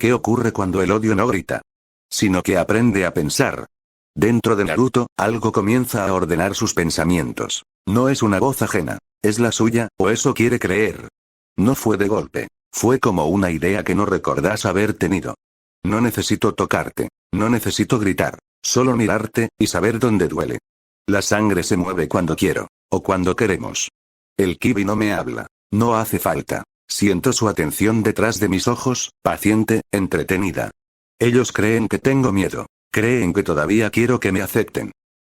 ¿Qué ocurre cuando el odio no grita? Sino que aprende a pensar. Dentro de Naruto, algo comienza a ordenar sus pensamientos. No es una voz ajena, es la suya, o eso quiere creer. No fue de golpe. Fue como una idea que no recordás haber tenido. No necesito tocarte. No necesito gritar. Solo mirarte, y saber dónde duele. La sangre se mueve cuando quiero. O cuando queremos. El Kibi no me habla. No hace falta. Siento su atención detrás de mis ojos, paciente, entretenida. Ellos creen que tengo miedo. Creen que todavía quiero que me acepten.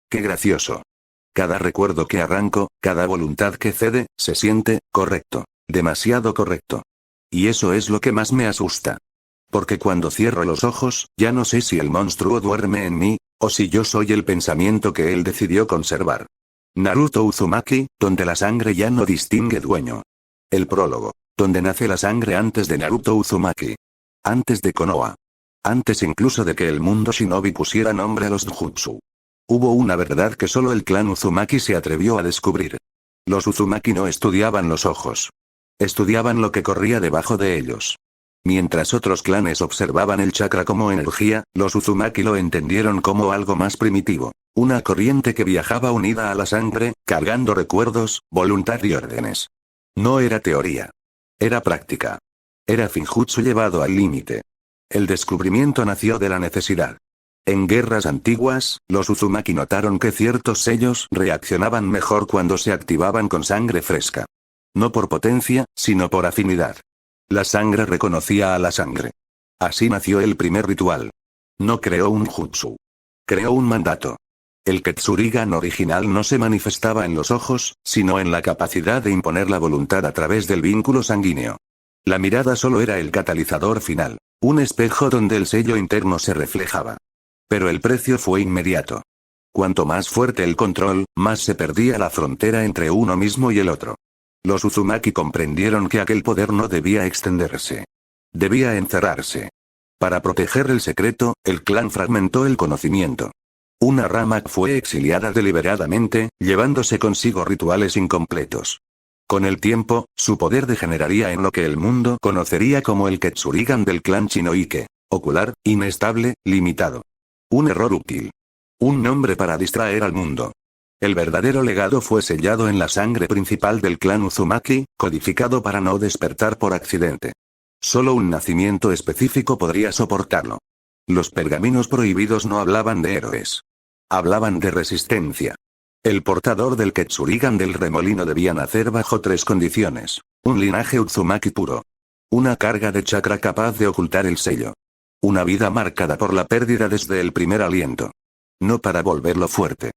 Qué gracioso. Cada recuerdo que arranco, cada voluntad que cede, se siente correcto. Demasiado correcto. Y eso es lo que más me asusta. Porque cuando cierro los ojos, ya no sé si el monstruo duerme en mí, o si yo soy el pensamiento que él decidió conservar. Naruto Uzumaki, donde la sangre ya no distingue dueño. El prólogo, donde nace la sangre antes de Naruto Uzumaki. Antes de Konoha. Antes incluso de que el mundo shinobi pusiera nombre a los Jutsu. Hubo una verdad que solo el clan Uzumaki se atrevió a descubrir. Los Uzumaki no estudiaban los ojos. Estudiaban lo que corría debajo de ellos. Mientras otros clanes observaban el chakra como energía, los Uzumaki lo entendieron como algo más primitivo. Una corriente que viajaba unida a la sangre, cargando recuerdos, voluntad y órdenes. No era teoría. Era práctica. Era Finjutsu llevado al límite. El descubrimiento nació de la necesidad. En guerras antiguas, los Uzumaki notaron que ciertos sellos reaccionaban mejor cuando se activaban con sangre fresca. No por potencia, sino por afinidad. La sangre reconocía a la sangre. Así nació el primer ritual. No creó un jutsu. Creó un mandato. El Ketsurigan original no se manifestaba en los ojos, sino en la capacidad de imponer la voluntad a través del vínculo sanguíneo. La mirada solo era el catalizador final, un espejo donde el sello interno se reflejaba. Pero el precio fue inmediato. Cuanto más fuerte el control, más se perdía la frontera entre uno mismo y el otro. Los Uzumaki comprendieron que aquel poder no debía extenderse. Debía encerrarse. Para proteger el secreto, el clan fragmentó el conocimiento. Una rama fue exiliada deliberadamente, llevándose consigo rituales incompletos. Con el tiempo, su poder degeneraría en lo que el mundo conocería como el Ketsurigan del clan Shinoike. Ocular, inestable, limitado. Un error útil. Un nombre para distraer al mundo. El verdadero legado fue sellado en la sangre principal del clan Uzumaki, codificado para no despertar por accidente. Solo un nacimiento específico podría soportarlo. Los pergaminos prohibidos no hablaban de héroes. Hablaban de resistencia. El portador del Ketsurigan del remolino debía nacer bajo 3 condiciones. Un linaje Uzumaki puro. Una carga de chakra capaz de ocultar el sello. Una vida marcada por la pérdida desde el primer aliento. No para volverlo fuerte.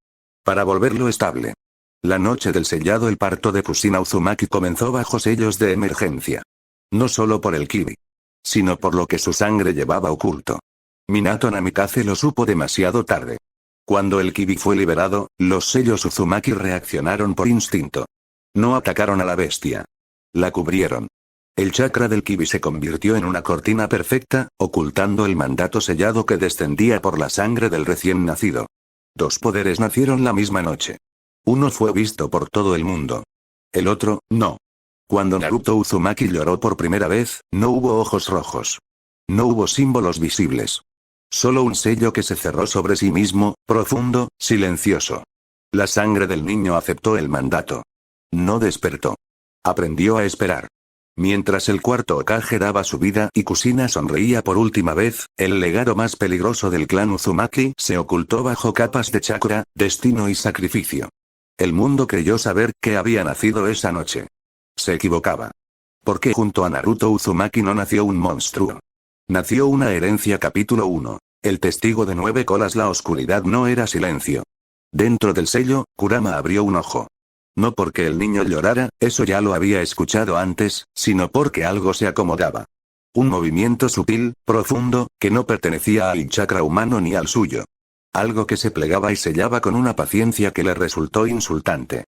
Para volverlo estable. La noche del sellado el parto de Kusina Uzumaki comenzó bajo sellos de emergencia. No solo por el Kibi. Sino por lo que su sangre llevaba oculto. Minato Namikaze lo supo demasiado tarde. Cuando el Kibi fue liberado, los sellos Uzumaki reaccionaron por instinto. No atacaron a la bestia. La cubrieron. El chakra del Kibi se convirtió en una cortina perfecta, ocultando el mandato sellado que descendía por la sangre del recién nacido. 2 poderes nacieron la misma noche. Uno fue visto por todo el mundo. El otro, no. Cuando Naruto Uzumaki lloró por primera vez, no hubo ojos rojos. No hubo símbolos visibles. Solo un sello que se cerró sobre sí mismo, profundo, silencioso. La sangre del niño aceptó el mandato. No despertó. Aprendió a esperar. Mientras el cuarto Hokage daba su vida y Kusina sonreía por última vez, el legado más peligroso del clan Uzumaki se ocultó bajo capas de chakra, destino y sacrificio. El mundo creyó saber que había nacido esa noche. Se equivocaba. Porque junto a Naruto Uzumaki no nació un monstruo. Nació una herencia. Capítulo 1. El testigo de 9 colas. La oscuridad no era silencio. Dentro del sello, Kurama abrió un ojo. No porque el niño llorara, eso ya lo había escuchado antes, sino porque algo se acomodaba. Un movimiento sutil, profundo, que no pertenecía al chakra humano ni al suyo. Algo que se plegaba y sellaba con una paciencia que le resultó insultante.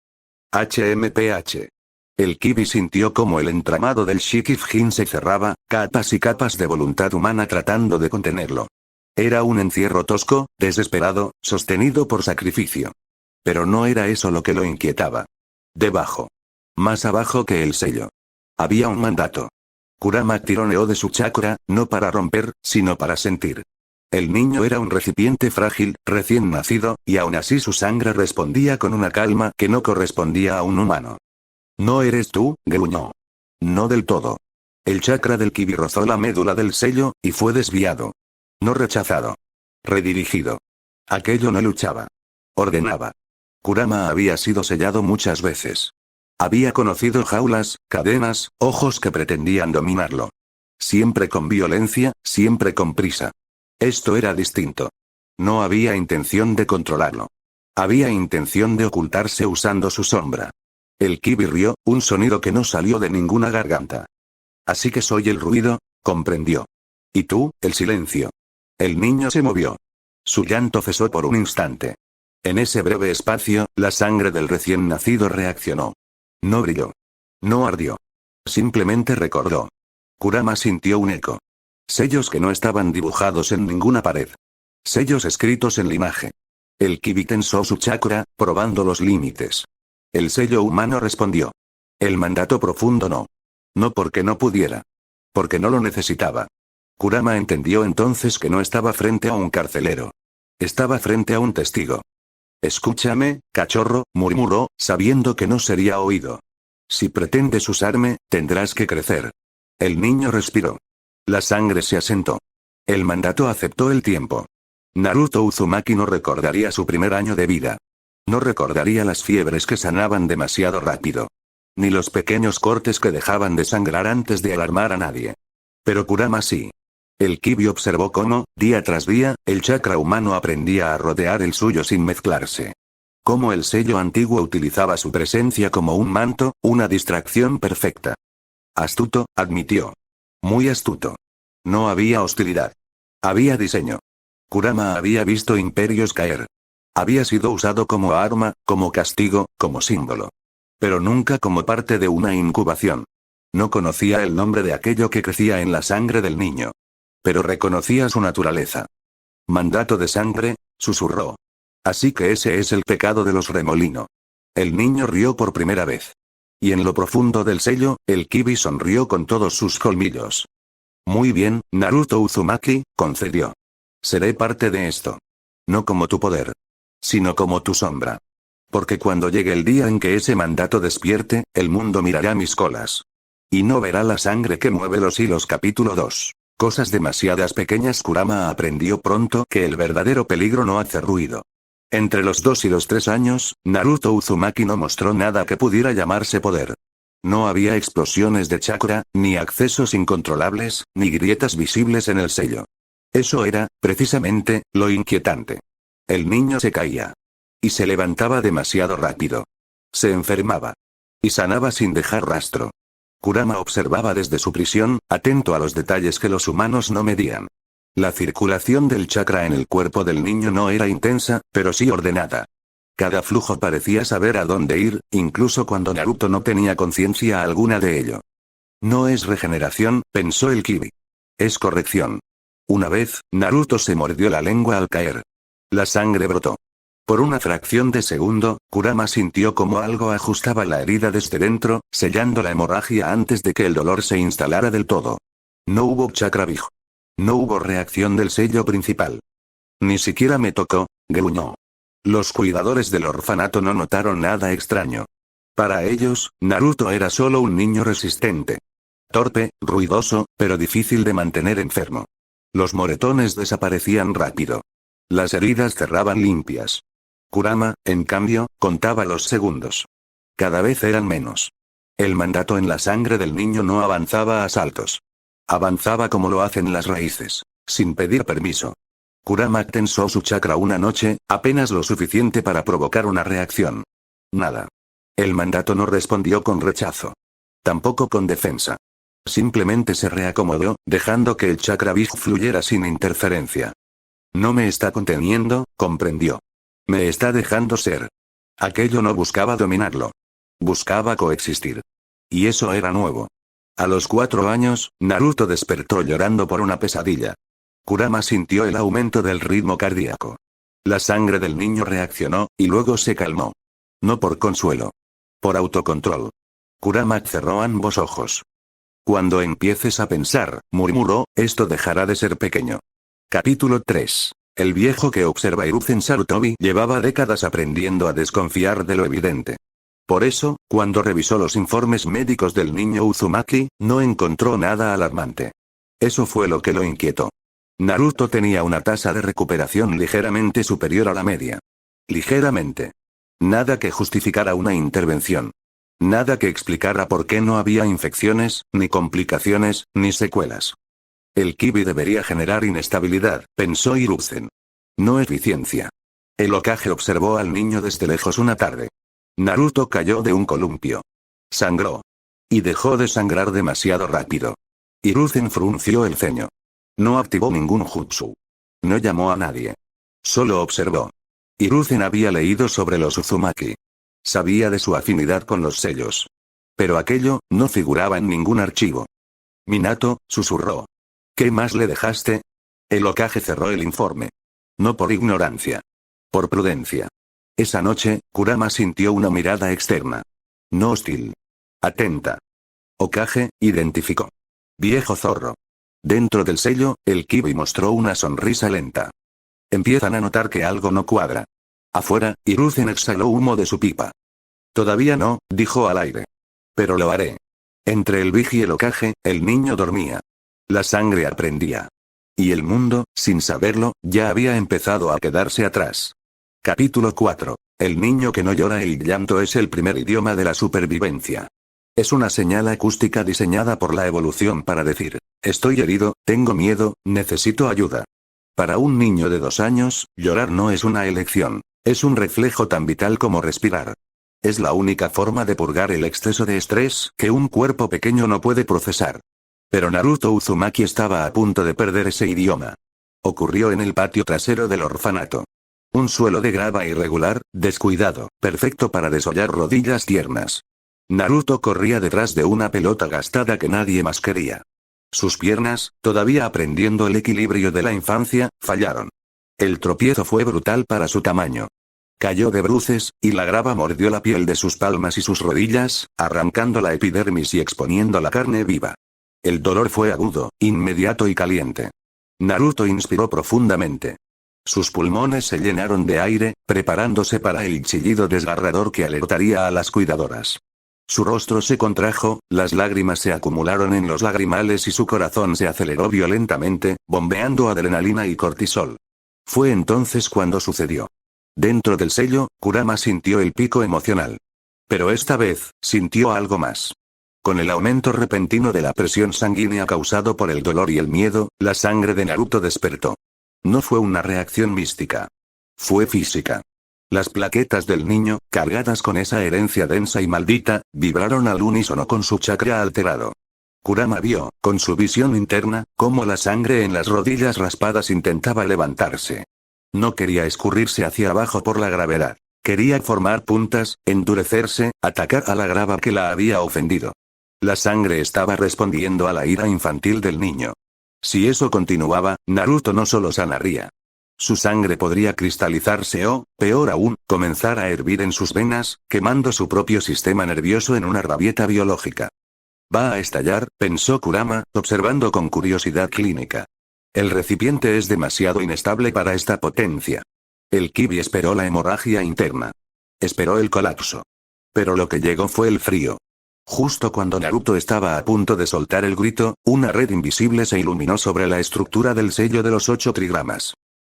HMPH. El Kibi sintió como el entramado del Shikifujin se cerraba, capas y capas de voluntad humana tratando de contenerlo. Era un encierro tosco, desesperado, sostenido por sacrificio. Pero no era eso lo que lo inquietaba. Debajo. Más abajo que el sello. Había un mandato. Kurama tironeó de su chakra, no para romper, sino para sentir. El niño era un recipiente frágil, recién nacido, y aún así su sangre respondía con una calma que no correspondía a un humano. «¿No eres tú?», gruñó. «No del todo». El chakra del kibi rozó la médula del sello, y fue desviado. No rechazado. Redirigido. Aquello no luchaba. Ordenaba. Kurama había sido sellado muchas veces. Había conocido jaulas, cadenas, ojos que pretendían dominarlo. Siempre con violencia, siempre con prisa. Esto era distinto. No había intención de controlarlo. Había intención de ocultarse usando su sombra. El kibi rió, un sonido que no salió de ninguna garganta. Así que soy el ruido, comprendió. Y tú, el silencio. El niño se movió. Su llanto cesó por un instante. En ese breve espacio, la sangre del recién nacido reaccionó. No brilló. No ardió. Simplemente recordó. Kurama sintió un eco. Sellos que no estaban dibujados en ninguna pared. Sellos escritos en linaje. El kibi tensó su chakra, probando los límites. El sello humano respondió. El mandato profundo no. No porque no pudiera. Porque no lo necesitaba. Kurama entendió entonces que no estaba frente a un carcelero. Estaba frente a un testigo. «Escúchame, cachorro», murmuró, sabiendo que no sería oído. «Si pretendes usarme, tendrás que crecer». El niño respiró. La sangre se asentó. El mandato aceptó el tiempo. Naruto Uzumaki no recordaría su primer año de vida. No recordaría las fiebres que sanaban demasiado rápido. Ni los pequeños cortes que dejaban de sangrar antes de alarmar a nadie. Pero Kurama sí. El kibi observó cómo, día tras día, el chakra humano aprendía a rodear el suyo sin mezclarse. Cómo el sello antiguo utilizaba su presencia como un manto, una distracción perfecta. Astuto, admitió. Muy astuto. No había hostilidad. Había diseño. Kurama había visto imperios caer. Había sido usado como arma, como castigo, como símbolo. Pero nunca como parte de una incubación. No conocía el nombre de aquello que crecía en la sangre del niño. Pero reconocía su naturaleza. «Mandato de sangre», susurró. «Así que ese es el pecado de los Remolino». El niño rió por primera vez. Y en lo profundo del sello, el kibi sonrió con todos sus colmillos. «Muy bien, Naruto Uzumaki», concedió. «Seré parte de esto. No como tu poder. Sino como tu sombra. Porque cuando llegue el día en que ese mandato despierte, el mundo mirará mis colas. Y no verá la sangre que mueve los hilos». Capítulo 2. Cosas demasiadas pequeñas. Kurama aprendió pronto que el verdadero peligro no hace ruido. Entre los 2 y los 3 años, Naruto Uzumaki no mostró nada que pudiera llamarse poder. No había explosiones de chakra, ni accesos incontrolables, ni grietas visibles en el sello. Eso era, precisamente, lo inquietante. El niño se caía. Y se levantaba demasiado rápido. Se enfermaba. Y sanaba sin dejar rastro. Kurama observaba desde su prisión, atento a los detalles que los humanos no medían. La circulación del chakra en el cuerpo del niño no era intensa, pero sí ordenada. Cada flujo parecía saber a dónde ir, incluso cuando Naruto no tenía conciencia alguna de ello. No es regeneración, pensó el kibi. Es corrección. Una vez, Naruto se mordió la lengua al caer. La sangre brotó. Por una fracción de segundo, Kurama sintió como algo ajustaba la herida desde dentro, sellando la hemorragia antes de que el dolor se instalara del todo. No hubo chakra Big. No hubo reacción del sello principal. Ni siquiera me tocó, gruñó. Los cuidadores del orfanato no notaron nada extraño. Para ellos, Naruto era solo un niño resistente. Torpe, ruidoso, pero difícil de mantener enfermo. Los moretones desaparecían rápido. Las heridas cerraban limpias. Kurama, en cambio, contaba los segundos. Cada vez eran menos. El mandato en la sangre del niño no avanzaba a saltos. Avanzaba como lo hacen las raíces, sin pedir permiso. Kurama tensó su chakra una noche, apenas lo suficiente para provocar una reacción. Nada. El mandato no respondió con rechazo. Tampoco con defensa. Simplemente se reacomodó, dejando que el chakra Big fluyera sin interferencia. No me está conteniendo, comprendió. Me está dejando ser. Aquello no buscaba dominarlo. Buscaba coexistir. Y eso era nuevo. A los 4 años, Naruto despertó llorando por una pesadilla. Kurama sintió el aumento del ritmo cardíaco. La sangre del niño reaccionó, y luego se calmó. No por consuelo. Por autocontrol. Kurama cerró ambos ojos. Cuando empieces a pensar, murmuró, esto dejará de ser pequeño. Capítulo 3. El viejo que observa Hiruzen Sarutobi llevaba décadas aprendiendo a desconfiar de lo evidente. Por eso, cuando revisó los informes médicos del niño Uzumaki, no encontró nada alarmante. Eso fue lo que lo inquietó. Naruto tenía una tasa de recuperación ligeramente superior a la media. Ligeramente. Nada que justificara una intervención. Nada que explicara por qué no había infecciones, ni complicaciones, ni secuelas. El Kibi debería generar inestabilidad, pensó Hiruzen. No eficiencia. El Hokage observó al niño desde lejos una tarde. Naruto cayó de un columpio. Sangró. Y dejó de sangrar demasiado rápido. Hiruzen frunció el ceño. No activó ningún jutsu. No llamó a nadie. Solo observó. Hiruzen había leído sobre los Uzumaki. Sabía de su afinidad con los sellos. Pero aquello no figuraba en ningún archivo. Minato, susurró. ¿Qué más le dejaste? El Hokage cerró el informe. No por ignorancia. Por prudencia. Esa noche, Kurama sintió una mirada externa. No hostil. Atenta. Hokage, identificó. Viejo zorro. Dentro del sello, el Kibi mostró una sonrisa lenta. Empiezan a notar que algo no cuadra. Afuera, Hiruzen exhaló humo de su pipa. Todavía no, dijo al aire. Pero lo haré. Entre el Big y el Hokage, el niño dormía. La sangre aprendía. Y el mundo, sin saberlo, ya había empezado a quedarse atrás. Capítulo 4. El niño que no llora. El llanto es el primer idioma de la supervivencia. Es una señal acústica diseñada por la evolución para decir, estoy herido, tengo miedo, necesito ayuda. Para un niño de 2 años, llorar no es una elección, es un reflejo tan vital como respirar. Es la única forma de purgar el exceso de estrés que un cuerpo pequeño no puede procesar. Pero Naruto Uzumaki estaba a punto de perder ese idioma. Ocurrió en el patio trasero del orfanato. Un suelo de grava irregular, descuidado, perfecto para desollar rodillas tiernas. Naruto corría detrás de una pelota gastada que nadie más quería. Sus piernas, todavía aprendiendo el equilibrio de la infancia, fallaron. El tropiezo fue brutal para su tamaño. Cayó de bruces, y la grava mordió la piel de sus palmas y sus rodillas, arrancando la epidermis y exponiendo la carne viva. El dolor fue agudo, inmediato y caliente. Naruto inspiró profundamente. Sus pulmones se llenaron de aire, preparándose para el chillido desgarrador que alertaría a las cuidadoras. Su rostro se contrajo, las lágrimas se acumularon en los lagrimales y su corazón se aceleró violentamente, bombeando adrenalina y cortisol. Fue entonces cuando sucedió. Dentro del sello, Kurama sintió el pico emocional. Pero esta vez, sintió algo más. Con el aumento repentino de la presión sanguínea causado por el dolor y el miedo, la sangre de Naruto despertó. No fue una reacción mística. Fue física. Las plaquetas del niño, cargadas con esa herencia densa y maldita, vibraron al unísono con su chakra alterado. Kurama vio, con su visión interna, cómo la sangre en las rodillas raspadas intentaba levantarse. No quería escurrirse hacia abajo por la gravedad. Quería formar puntas, endurecerse, atacar a la grava que la había ofendido. La sangre estaba respondiendo a la ira infantil del niño. Si eso continuaba, Naruto no solo sanaría. Su sangre podría cristalizarse o, peor aún, comenzar a hervir en sus venas, quemando su propio sistema nervioso en una rabieta biológica. Va a estallar, pensó Kurama, observando con curiosidad clínica. El recipiente es demasiado inestable para esta potencia. El Kibi esperó la hemorragia interna. Esperó el colapso. Pero lo que llegó fue el frío. Justo cuando Naruto estaba a punto de soltar el grito, una red invisible se iluminó sobre la estructura del sello de los 8 trigramas.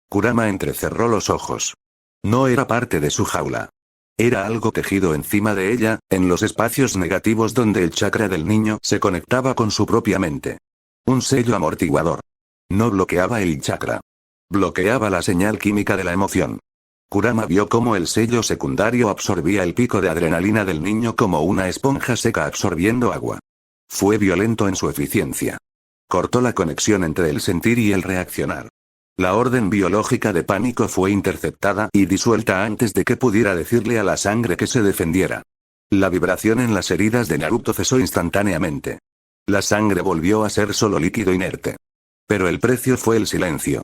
Kurama entrecerró los ojos. No era parte de su jaula. Era algo tejido encima de ella, en los espacios negativos donde el chakra del niño se conectaba con su propia mente. Un sello amortiguador. No bloqueaba el chakra. Bloqueaba la señal química de la emoción. Kurama vio cómo el sello secundario absorbía el pico de adrenalina del niño como una esponja seca absorbiendo agua. Fue violento en su eficiencia. Cortó la conexión entre el sentir y el reaccionar. La orden biológica de pánico fue interceptada y disuelta antes de que pudiera decirle a la sangre que se defendiera. La vibración en las heridas de Naruto cesó instantáneamente. La sangre volvió a ser solo líquido inerte. Pero el precio fue el silencio.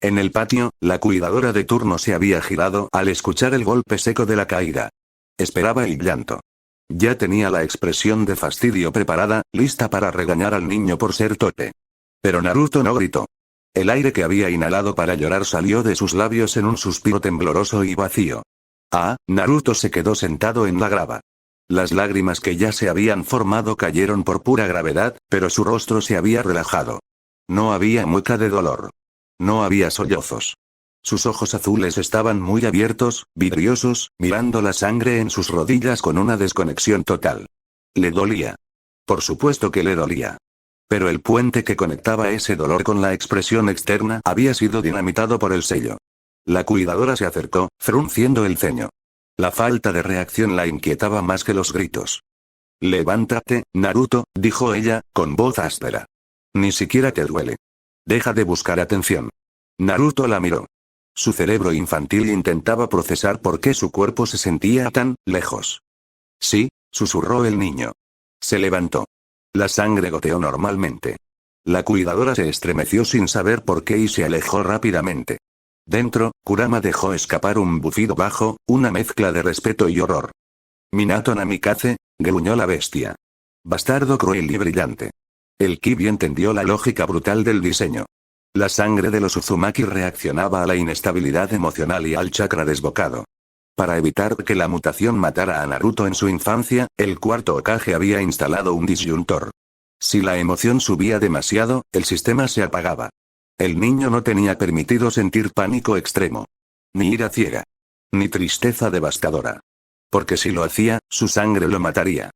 En el patio, la cuidadora de turno se había girado al escuchar el golpe seco de la caída. Esperaba el llanto. Ya tenía la expresión de fastidio preparada, lista para regañar al niño por ser torpe. Pero Naruto no gritó. El aire que había inhalado para llorar salió de sus labios en un suspiro tembloroso y vacío. Naruto se quedó sentado en la grava. Las lágrimas que ya se habían formado cayeron por pura gravedad, pero su rostro se había relajado. No había mueca de dolor. No había sollozos. Sus ojos azules estaban muy abiertos, vidriosos, mirando la sangre en sus rodillas con una desconexión total. Le dolía. Por supuesto que le dolía. Pero el puente que conectaba ese dolor con la expresión externa había sido dinamitado por el sello. La cuidadora se acercó, frunciendo el ceño. La falta de reacción la inquietaba más que los gritos. «Levántate, Naruto», dijo ella, con voz áspera. «Ni siquiera te duele. Deja de buscar atención». Naruto la miró. Su cerebro infantil intentaba procesar por qué su cuerpo se sentía tan lejos. «Sí», susurró el niño. Se levantó. La sangre goteó normalmente. La cuidadora se estremeció sin saber por qué y se alejó rápidamente. Dentro, Kurama dejó escapar un bufido bajo, una mezcla de respeto y horror. «Minato Namikaze», gruñó la bestia. «Bastardo cruel y brillante». El Kibi entendió la lógica brutal del diseño. La sangre de los Uzumaki reaccionaba a la inestabilidad emocional y al chakra desbocado. Para evitar que la mutación matara a Naruto en su infancia, el cuarto Hokage había instalado un disyuntor. Si la emoción subía demasiado, el sistema se apagaba. El niño no tenía permitido sentir pánico extremo. Ni ira ciega. Ni tristeza devastadora. Porque si lo hacía, su sangre lo mataría.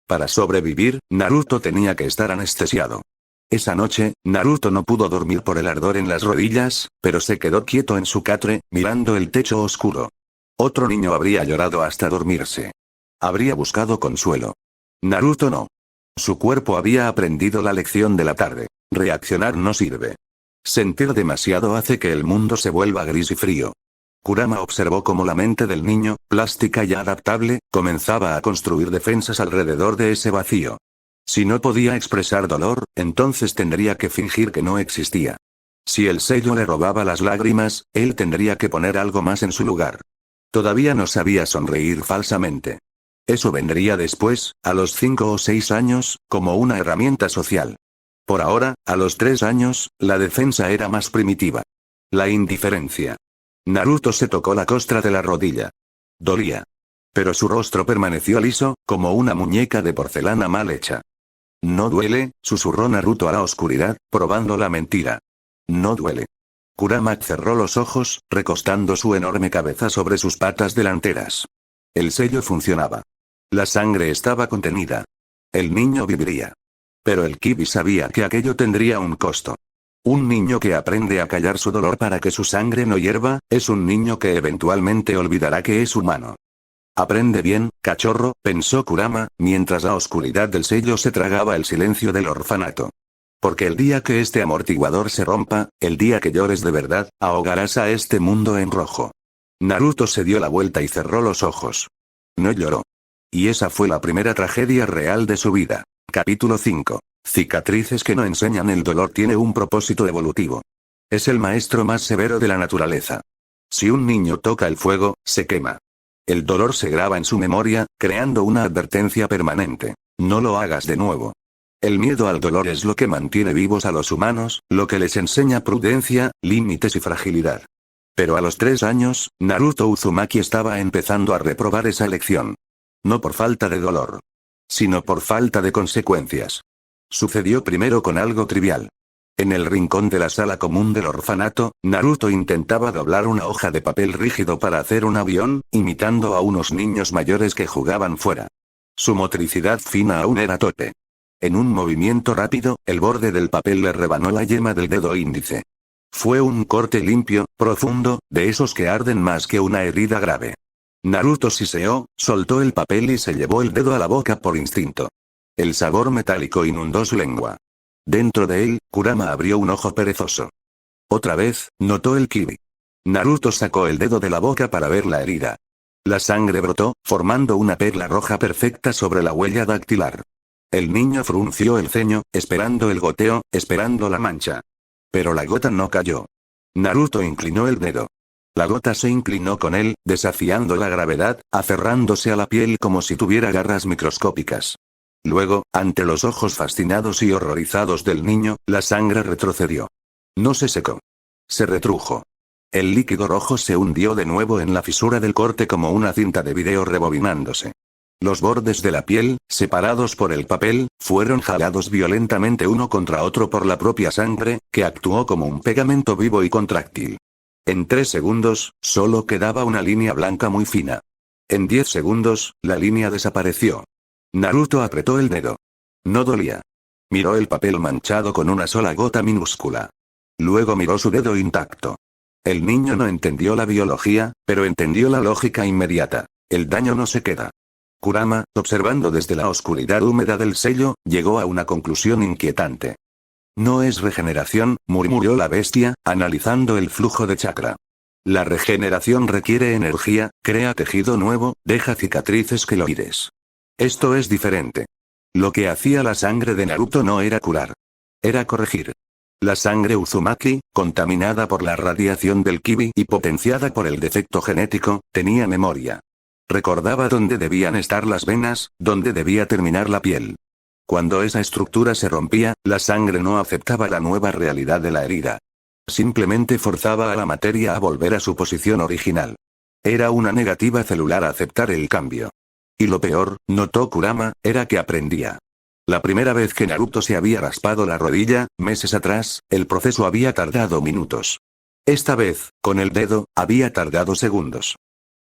Para sobrevivir, Naruto tenía que estar anestesiado. Esa noche, Naruto no pudo dormir por el ardor en las rodillas, pero se quedó quieto en su catre, mirando el techo oscuro. Otro niño habría llorado hasta dormirse. Habría buscado consuelo. Naruto no. Su cuerpo había aprendido la lección de la tarde. Reaccionar no sirve. Sentir demasiado hace que el mundo se vuelva gris y frío. Kurama observó cómo la mente del niño, plástica y adaptable, comenzaba a construir defensas alrededor de ese vacío. Si no podía expresar dolor, entonces tendría que fingir que no existía. Si el sello le robaba las lágrimas, él tendría que poner algo más en su lugar. Todavía no sabía sonreír falsamente. Eso vendría después, a los 5 o 6 años, como una herramienta social. Por ahora, a los 3 años, la defensa era más primitiva. La indiferencia. Naruto se tocó la costra de la rodilla. Dolía. Pero su rostro permaneció liso, como una muñeca de porcelana mal hecha. «No duele», susurró Naruto a la oscuridad, probando la mentira. «No duele». Kurama cerró los ojos, recostando su enorme cabeza sobre sus patas delanteras. El sello funcionaba. La sangre estaba contenida. El niño viviría. Pero el Kibi sabía que aquello tendría un costo. Un niño que aprende a callar su dolor para que su sangre no hierva, es un niño que eventualmente olvidará que es humano. Aprende bien, cachorro, pensó Kurama, mientras la oscuridad del sello se tragaba el silencio del orfanato. Porque el día que este amortiguador se rompa, el día que llores de verdad, ahogarás a este mundo en rojo. Naruto se dio la vuelta y cerró los ojos. No lloró. Y esa fue la primera tragedia real de su vida. Capítulo 5. Cicatrices que no enseñan. El dolor tiene un propósito evolutivo. Es el maestro más severo de la naturaleza. Si un niño toca el fuego, se quema. El dolor se graba en su memoria, creando una advertencia permanente. No lo hagas de nuevo. El miedo al dolor es lo que mantiene vivos a los humanos, lo que les enseña prudencia, límites y fragilidad. Pero a los 3 años, Naruto Uzumaki estaba empezando a reprobar esa lección. No por falta de dolor, sino por falta de consecuencias. Sucedió primero con algo trivial. En el rincón de la sala común del orfanato, Naruto intentaba doblar una hoja de papel rígido para hacer un avión, imitando a unos niños mayores que jugaban fuera. Su motricidad fina aún era torpe. En un movimiento rápido, el borde del papel le rebanó la yema del dedo índice. Fue un corte limpio, profundo, de esos que arden más que una herida grave. Naruto siseó, soltó el papel y se llevó el dedo a la boca por instinto. El sabor metálico inundó su lengua. Dentro de él, Kurama abrió un ojo perezoso. Otra vez, notó el kibi. Naruto sacó el dedo de la boca para ver la herida. La sangre brotó, formando una perla roja perfecta sobre la huella dactilar. El niño frunció el ceño, esperando el goteo, esperando la mancha. Pero la gota no cayó. Naruto inclinó el dedo. La gota se inclinó con él, desafiando la gravedad, aferrándose a la piel como si tuviera garras microscópicas. Luego, ante los ojos fascinados y horrorizados del niño, la sangre retrocedió. No se secó. Se retrujo. El líquido rojo se hundió de nuevo en la fisura del corte como una cinta de video rebobinándose. Los bordes de la piel, separados por el papel, fueron jalados violentamente uno contra otro por la propia sangre, que actuó como un pegamento vivo y contráctil. En 3 segundos, solo quedaba una línea blanca muy fina. En 10 segundos, la línea desapareció. Naruto apretó el dedo. No dolía. Miró el papel manchado con una sola gota minúscula. Luego miró su dedo intacto. El niño no entendió la biología, pero entendió la lógica inmediata. El daño no se queda. Kurama, observando desde la oscuridad húmeda del sello, llegó a una conclusión inquietante. No es regeneración, murmuró la bestia, analizando el flujo de chakra. La regeneración requiere energía, crea tejido nuevo, deja cicatrices queloides. Esto es diferente. Lo que hacía la sangre de Naruto no era curar. Era corregir. La sangre Uzumaki, contaminada por la radiación del Kibi y potenciada por el defecto genético, tenía memoria. Recordaba dónde debían estar las venas, dónde debía terminar la piel. Cuando esa estructura se rompía, la sangre no aceptaba la nueva realidad de la herida. Simplemente forzaba a la materia a volver a su posición original. Era una negativa celular a aceptar el cambio. Y lo peor, notó Kurama, era que aprendía. La primera vez que Naruto se había raspado la rodilla, meses atrás, el proceso había tardado minutos. Esta vez, con el dedo, había tardado segundos.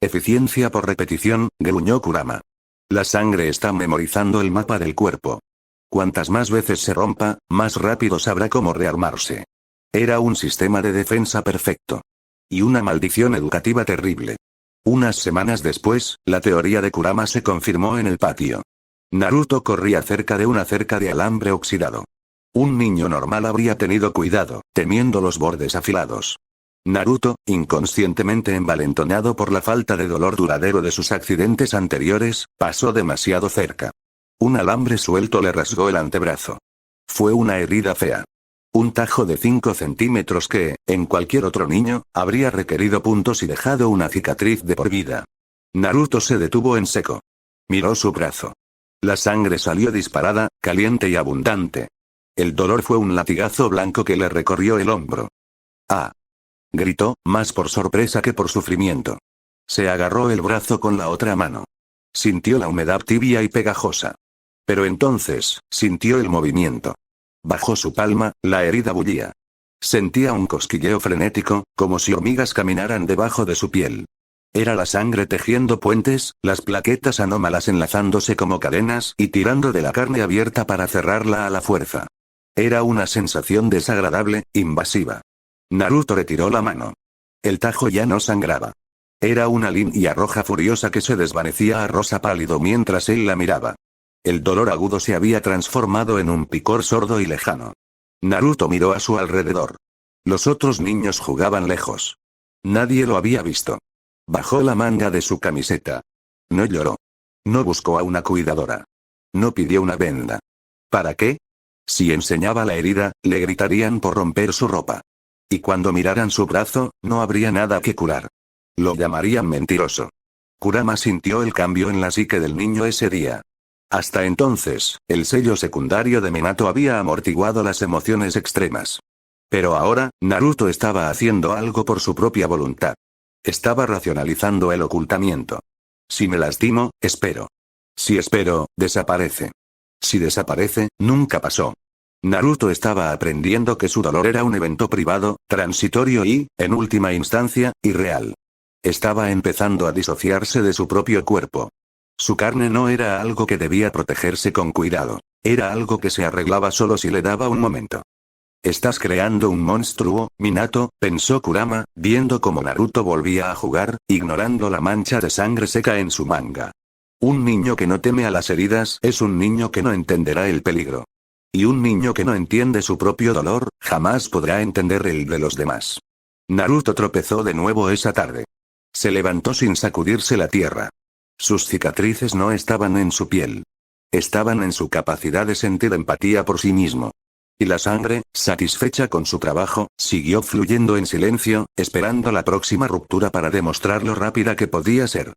Eficiencia por repetición, gruñó Kurama. La sangre está memorizando el mapa del cuerpo. Cuantas más veces se rompa, más rápido sabrá cómo rearmarse. Era un sistema de defensa perfecto. Y una maldición educativa terrible. Unas semanas después, la teoría de Kurama se confirmó en el patio. Naruto corría cerca de una cerca de alambre oxidado. Un niño normal habría tenido cuidado, temiendo los bordes afilados. Naruto, inconscientemente envalentonado por la falta de dolor duradero de sus accidentes anteriores, pasó demasiado cerca. Un alambre suelto le rasgó el antebrazo. Fue una herida fea. Un tajo de 5 centímetros que, en cualquier otro niño, habría requerido puntos y dejado una cicatriz de por vida. Naruto se detuvo en seco. Miró su brazo. La sangre salió disparada, caliente y abundante. El dolor fue un latigazo blanco que le recorrió el hombro. ¡Ah! Gritó, más por sorpresa que por sufrimiento. Se agarró el brazo con la otra mano. Sintió la humedad tibia y pegajosa. Pero entonces, sintió el movimiento. Bajo su palma, la herida bullía. Sentía un cosquilleo frenético, como si hormigas caminaran debajo de su piel. Era la sangre tejiendo puentes, las plaquetas anómalas enlazándose como cadenas y tirando de la carne abierta para cerrarla a la fuerza. Era una sensación desagradable, invasiva. Naruto retiró la mano. El tajo ya no sangraba. Era una línea roja furiosa que se desvanecía a rosa pálido mientras él la miraba. El dolor agudo se había transformado en un picor sordo y lejano. Naruto miró a su alrededor. Los otros niños jugaban lejos. Nadie lo había visto. Bajó la manga de su camiseta. No lloró. No buscó a una cuidadora. No pidió una venda. ¿Para qué? Si enseñaba la herida, le gritarían por romper su ropa. Y cuando miraran su brazo, no habría nada que curar. Lo llamarían mentiroso. Kurama sintió el cambio en la psique del niño ese día. Hasta entonces, el sello secundario de Minato había amortiguado las emociones extremas. Pero ahora, Naruto estaba haciendo algo por su propia voluntad. Estaba racionalizando el ocultamiento. Si me lastimo, espero. Si espero, desaparece. Si desaparece, nunca pasó. Naruto estaba aprendiendo que su dolor era un evento privado, transitorio y, en última instancia, irreal. Estaba empezando a disociarse de su propio cuerpo. Su carne no era algo que debía protegerse con cuidado. Era algo que se arreglaba solo si le daba un momento. Estás creando un monstruo, Minato, pensó Kurama, viendo cómo Naruto volvía a jugar, ignorando la mancha de sangre seca en su manga. Un niño que no teme a las heridas es un niño que no entenderá el peligro. Y un niño que no entiende su propio dolor, jamás podrá entender el de los demás. Naruto tropezó de nuevo esa tarde. Se levantó sin sacudirse la tierra. Sus cicatrices no estaban en su piel. Estaban en su capacidad de sentir empatía por sí mismo. Y la sangre, satisfecha con su trabajo, siguió fluyendo en silencio, esperando la próxima ruptura para demostrar lo rápida que podía ser.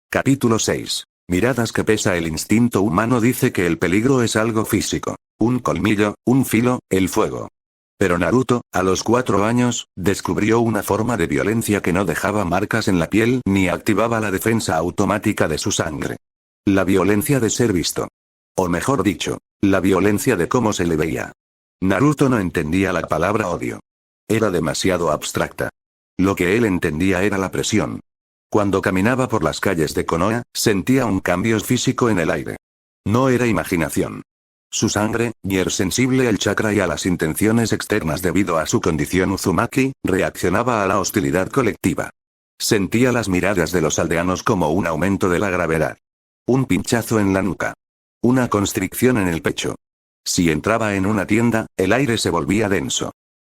Capítulo 6. Miradas que pesa. El instinto humano dice que el peligro es algo físico. Un colmillo, un filo, el fuego. Pero Naruto, a los 4 años, descubrió una forma de violencia que no dejaba marcas en la piel ni activaba la defensa automática de su sangre. La violencia de ser visto. O mejor dicho, la violencia de cómo se le veía. Naruto no entendía la palabra odio. Era demasiado abstracta. Lo que él entendía era la presión. Cuando caminaba por las calles de Konoha, sentía un cambio físico en el aire. No era imaginación. Su sangre, sensible al chakra y a las intenciones externas debido a su condición Uzumaki, reaccionaba a la hostilidad colectiva. Sentía las miradas de los aldeanos como un aumento de la gravedad. Un pinchazo en la nuca. Una constricción en el pecho. Si entraba en una tienda, el aire se volvía denso.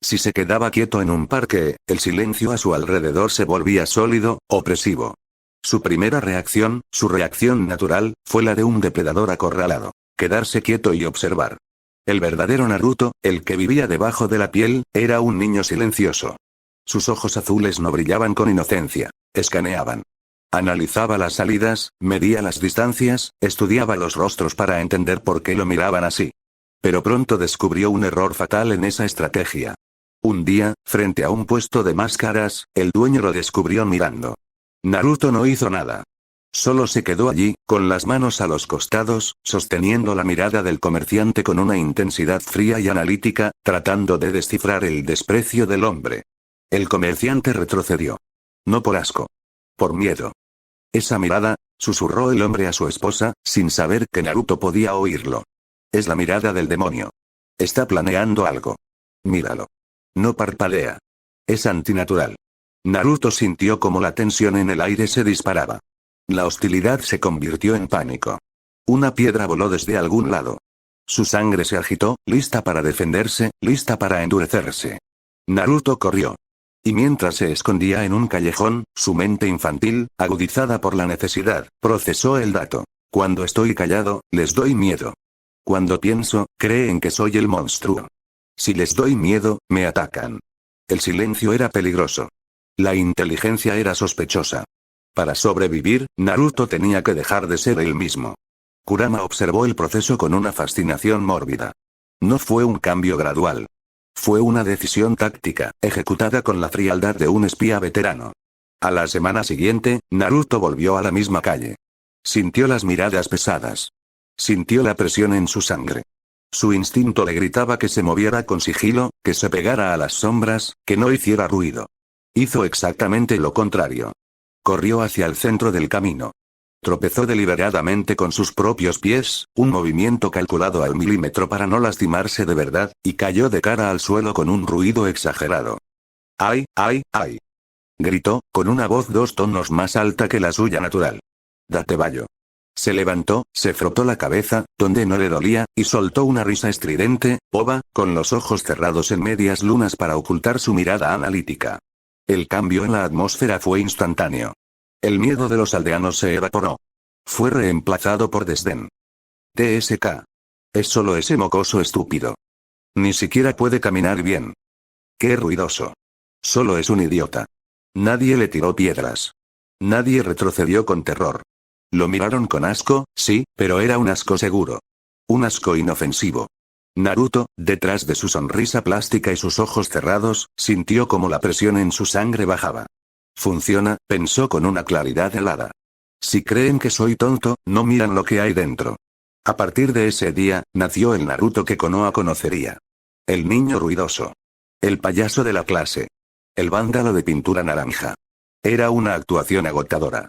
Si se quedaba quieto en un parque, el silencio a su alrededor se volvía sólido, opresivo. Su primera reacción, su reacción natural, fue la de un depredador acorralado. Quedarse quieto y observar. El verdadero Naruto, el que vivía debajo de la piel, era un niño silencioso. Sus ojos azules no brillaban con inocencia. Escaneaban. Analizaba las salidas, medía las distancias, estudiaba los rostros para entender por qué lo miraban así. Pero pronto descubrió un error fatal en esa estrategia. Un día, frente a un puesto de máscaras, el dueño lo descubrió mirando. Naruto no hizo nada. Solo se quedó allí, con las manos a los costados, sosteniendo la mirada del comerciante con una intensidad fría y analítica, tratando de descifrar el desprecio del hombre. El comerciante retrocedió. No por asco. Por miedo. Esa mirada, susurró el hombre a su esposa, sin saber que Naruto podía oírlo. Es la mirada del demonio. Está planeando algo. Míralo. No parpadea. Es antinatural. Naruto sintió como la tensión en el aire se disparaba. La hostilidad se convirtió en pánico. Una piedra voló desde algún lado. Su sangre se agitó, lista para defenderse, lista para endurecerse. Naruto corrió. Y mientras se escondía en un callejón, su mente infantil, agudizada por la necesidad, procesó el dato. Cuando estoy callado, les doy miedo. Cuando pienso, creen que soy el monstruo. Si les doy miedo, me atacan. El silencio era peligroso. La inteligencia era sospechosa. Para sobrevivir, Naruto tenía que dejar de ser él mismo. Kurama observó el proceso con una fascinación mórbida. No fue un cambio gradual. Fue una decisión táctica, ejecutada con la frialdad de un espía veterano. A la semana siguiente, Naruto volvió a la misma calle. Sintió las miradas pesadas. Sintió la presión en su sangre. Su instinto le gritaba que se moviera con sigilo, que se pegara a las sombras, que no hiciera ruido. Hizo exactamente lo contrario. Corrió hacia el centro del camino. Tropezó deliberadamente con sus propios pies, un movimiento calculado al milímetro para no lastimarse de verdad, y cayó de cara al suelo con un ruido exagerado. ¡Ay, ay, ay! Gritó, con una voz 2 tonos más alta que la suya natural. Date vallo. Se levantó, se frotó la cabeza, donde no le dolía, y soltó una risa estridente, boba, con los ojos cerrados en medias lunas para ocultar su mirada analítica. El cambio en la atmósfera fue instantáneo. El miedo de los aldeanos se evaporó. Fue reemplazado por desdén. TSK. Es solo ese mocoso estúpido. Ni siquiera puede caminar bien. Qué ruidoso. Solo es un idiota. Nadie le tiró piedras. Nadie retrocedió con terror. Lo miraron con asco, sí, pero era un asco seguro. Un asco inofensivo. Naruto, detrás de su sonrisa plástica y sus ojos cerrados, sintió como la presión en su sangre bajaba. Funciona, pensó con una claridad helada. Si creen que soy tonto, no miran lo que hay dentro. A partir de ese día, nació el Naruto que Konoha conocería. El niño ruidoso. El payaso de la clase. El vándalo de pintura naranja. Era una actuación agotadora.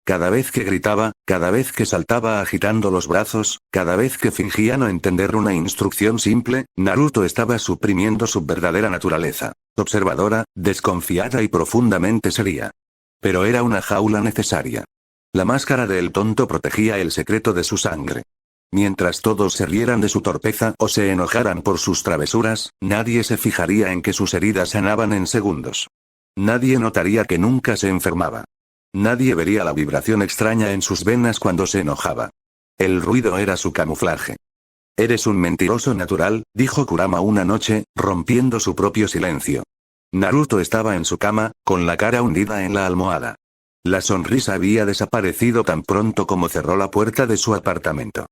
Cada vez que gritaba, cada vez que saltaba agitando los brazos, cada vez que fingía no entender una instrucción simple, Naruto estaba suprimiendo su verdadera naturaleza. Observadora, desconfiada y profundamente seria. Pero era una jaula necesaria. La máscara del tonto protegía el secreto de su sangre. Mientras todos se rieran de su torpeza o se enojaran por sus travesuras, nadie se fijaría en que sus heridas sanaban en segundos. Nadie notaría que nunca se enfermaba. Nadie vería la vibración extraña en sus venas cuando se enojaba. El ruido era su camuflaje. Eres un mentiroso natural, dijo Kurama una noche, rompiendo su propio silencio. Naruto estaba en su cama, con la cara hundida en la almohada. La sonrisa había desaparecido tan pronto como cerró la puerta de su apartamento.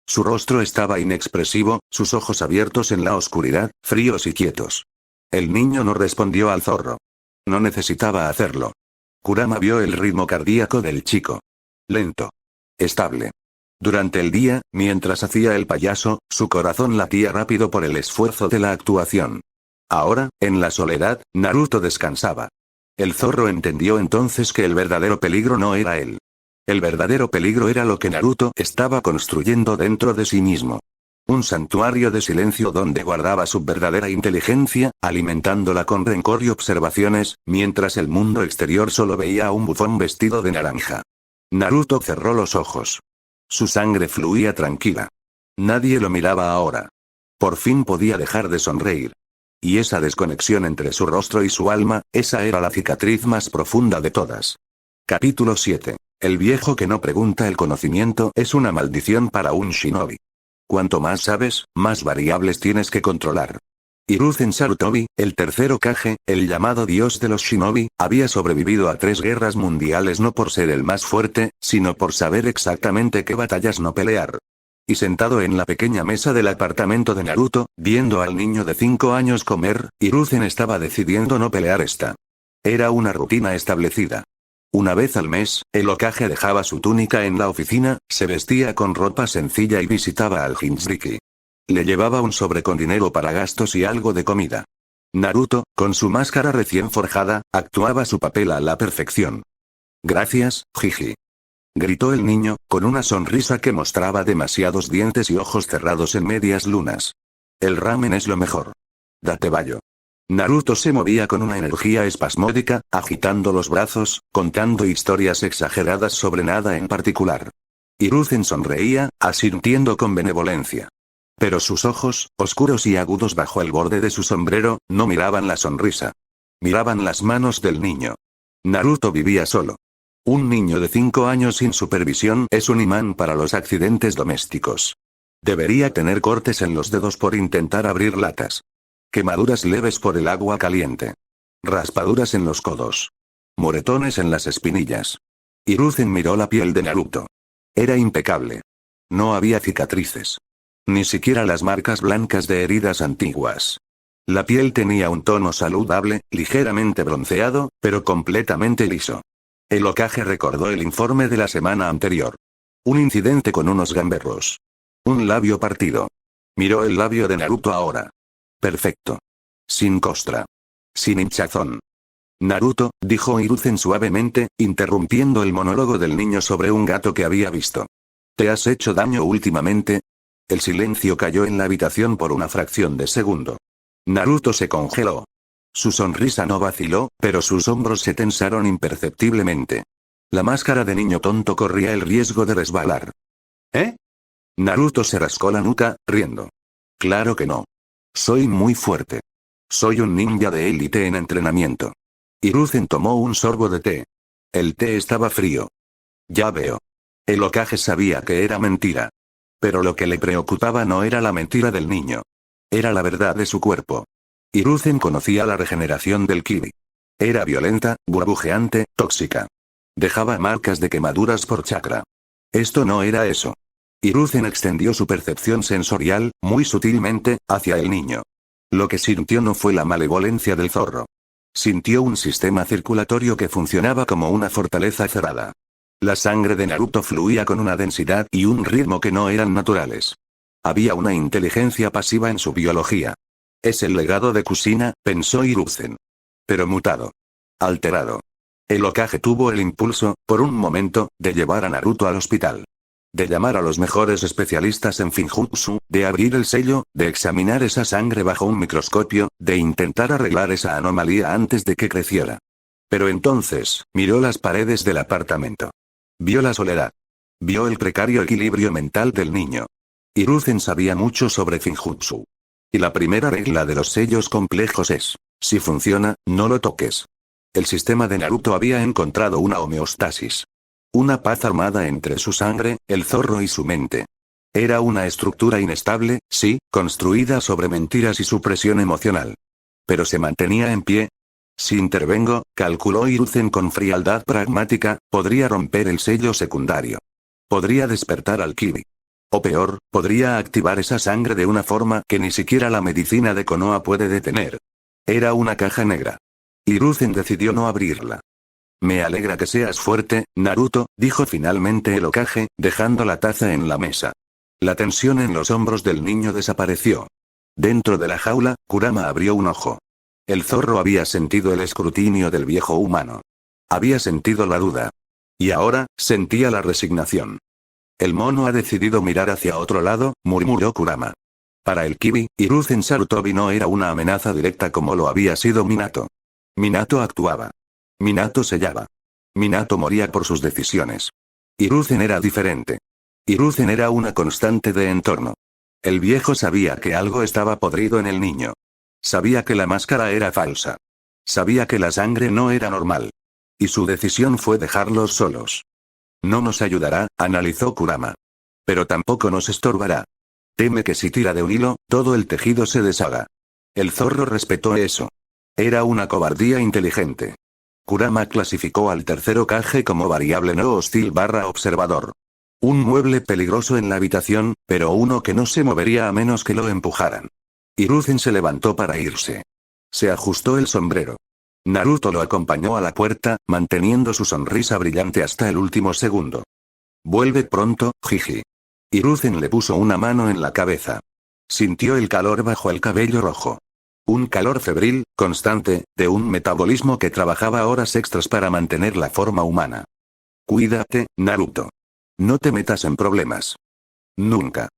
Su rostro estaba inexpresivo, sus ojos abiertos en la oscuridad, fríos y quietos. El niño no respondió al zorro. No necesitaba hacerlo. Kurama vio el ritmo cardíaco del chico. Lento. Estable. Durante el día, mientras hacía el payaso, su corazón latía rápido por el esfuerzo de la actuación. Ahora, en la soledad, Naruto descansaba. El zorro entendió entonces que el verdadero peligro no era él. El verdadero peligro era lo que Naruto estaba construyendo dentro de sí mismo. Un santuario de silencio donde guardaba su verdadera inteligencia, alimentándola con rencor y observaciones, mientras el mundo exterior solo veía a un bufón vestido de naranja. Naruto cerró los ojos. Su sangre fluía tranquila. Nadie lo miraba ahora. Por fin podía dejar de sonreír. Y esa desconexión entre su rostro y su alma, esa era la cicatriz más profunda de todas. Capítulo 7. El viejo que no pregunta. El conocimiento es una maldición para un shinobi. Cuanto más sabes, más variables tienes que controlar. Hiruzen Sarutobi, el tercer Hokage, el llamado dios de los shinobi, había sobrevivido a 3 guerras mundiales no por ser el más fuerte, sino por saber exactamente qué batallas no pelear. Y sentado en la pequeña mesa del apartamento de Naruto, viendo al niño de 5 años comer, Hiruzen estaba decidiendo no pelear esta. Era una rutina establecida. Una vez al mes, el Hokage dejaba su túnica en la oficina, se vestía con ropa sencilla y visitaba al Jinchuriki. Le llevaba un sobre con dinero para gastos y algo de comida. Naruto, con su máscara recién forjada, actuaba su papel a la perfección. Gracias, Jiji. Gritó el niño, con una sonrisa que mostraba demasiados dientes y ojos cerrados en medias lunas. El ramen es lo mejor. Date bayo. Naruto se movía con una energía espasmódica, agitando los brazos, contando historias exageradas sobre nada en particular. Hiruzen sonreía, asintiendo con benevolencia. Pero sus ojos, oscuros y agudos bajo el borde de su sombrero, no miraban la sonrisa. Miraban las manos del niño. Naruto vivía solo. Un niño de 5 años sin supervisión es un imán para los accidentes domésticos. Debería tener cortes en los dedos por intentar abrir latas. Quemaduras leves por el agua caliente. Raspaduras en los codos. Moretones en las espinillas. Hiruzen miró la piel de Naruto. Era impecable. No había cicatrices. Ni siquiera las marcas blancas de heridas antiguas. La piel tenía un tono saludable, ligeramente bronceado, pero completamente liso. El Hokage recordó el informe de la semana anterior. Un incidente con unos gamberros. Un labio partido. Miró el labio de Naruto ahora. Perfecto. Sin costra. Sin hinchazón. Naruto, dijo Hiruzen suavemente, interrumpiendo el monólogo del niño sobre un gato que había visto. ¿Te has hecho daño últimamente? El silencio cayó en la habitación por una fracción de segundo. Naruto se congeló. Su sonrisa no vaciló, pero sus hombros se tensaron imperceptiblemente. La máscara de niño tonto corría el riesgo de resbalar. ¿Eh? Naruto se rascó la nuca, riendo. Claro que no. Soy muy fuerte. Soy un ninja de élite en entrenamiento. Hiruzen tomó un sorbo de té. El té estaba frío. Ya veo. El Hokage sabía que era mentira. Pero lo que le preocupaba no era la mentira del niño. Era la verdad de su cuerpo. Hiruzen conocía la regeneración del ki. Era violenta, burbujeante, tóxica. Dejaba marcas de quemaduras por chakra. Esto no era eso. Hiruzen extendió su percepción sensorial, muy sutilmente, hacia el niño. Lo que sintió no fue la malevolencia del zorro. Sintió un sistema circulatorio que funcionaba como una fortaleza cerrada. La sangre de Naruto fluía con una densidad y un ritmo que no eran naturales. Había una inteligencia pasiva en su biología. Es el legado de Kushina, pensó Hiruzen. Pero mutado. Alterado. El Hokage tuvo el impulso, por un momento, de llevar a Naruto al hospital. De llamar a los mejores especialistas en Finjutsu, de abrir el sello, de examinar esa sangre bajo un microscopio, de intentar arreglar esa anomalía antes de que creciera. Pero entonces, miró las paredes del apartamento. Vio la soledad. Vio el precario equilibrio mental del niño. Hiruzen sabía mucho sobre Finjutsu. Y la primera regla de los sellos complejos es: si funciona, no lo toques. El sistema de Naruto había encontrado una homeostasis. Una paz armada entre su sangre, el zorro y su mente. Era una estructura inestable, sí, construida sobre mentiras y supresión emocional. Pero se mantenía en pie. Si intervengo, calculó Hiruzen con frialdad pragmática, podría romper el sello secundario. Podría despertar al Kibi. O peor, podría activar esa sangre de una forma que ni siquiera la medicina de Konoha puede detener. Era una caja negra. Hiruzen decidió no abrirla. Me alegra que seas fuerte, Naruto, dijo finalmente el Hokage, dejando la taza en la mesa. La tensión en los hombros del niño desapareció. Dentro de la jaula, Kurama abrió un ojo. El zorro había sentido el escrutinio del viejo humano. Había sentido la duda. Y ahora, sentía la resignación. El mono ha decidido mirar hacia otro lado, murmuró Kurama. Para el Kibi, Hiruzen Sarutobi no era una amenaza directa como lo había sido Minato. Minato actuaba. Minato sellaba. Minato moría por sus decisiones. Hiruzen era diferente. Hiruzen era una constante de entorno. El viejo sabía que algo estaba podrido en el niño. Sabía que la máscara era falsa. Sabía que la sangre no era normal. Y su decisión fue dejarlos solos. No nos ayudará, analizó Kurama. Pero tampoco nos estorbará. Teme que si tira de un hilo, todo el tejido se deshaga. El zorro respetó eso. Era una cobardía inteligente. Kurama clasificó al tercer Hokage como variable no hostil / observador. Un mueble peligroso en la habitación, pero uno que no se movería a menos que lo empujaran. Hiruzen se levantó para irse. Se ajustó el sombrero. Naruto lo acompañó a la puerta, manteniendo su sonrisa brillante hasta el último segundo. Vuelve pronto, Jiji. Hiruzen le puso una mano en la cabeza. Sintió el calor bajo el cabello rojo. Un calor febril, constante, de un metabolismo que trabajaba horas extras para mantener la forma humana. Cuídate, Naruto. No te metas en problemas. Nunca.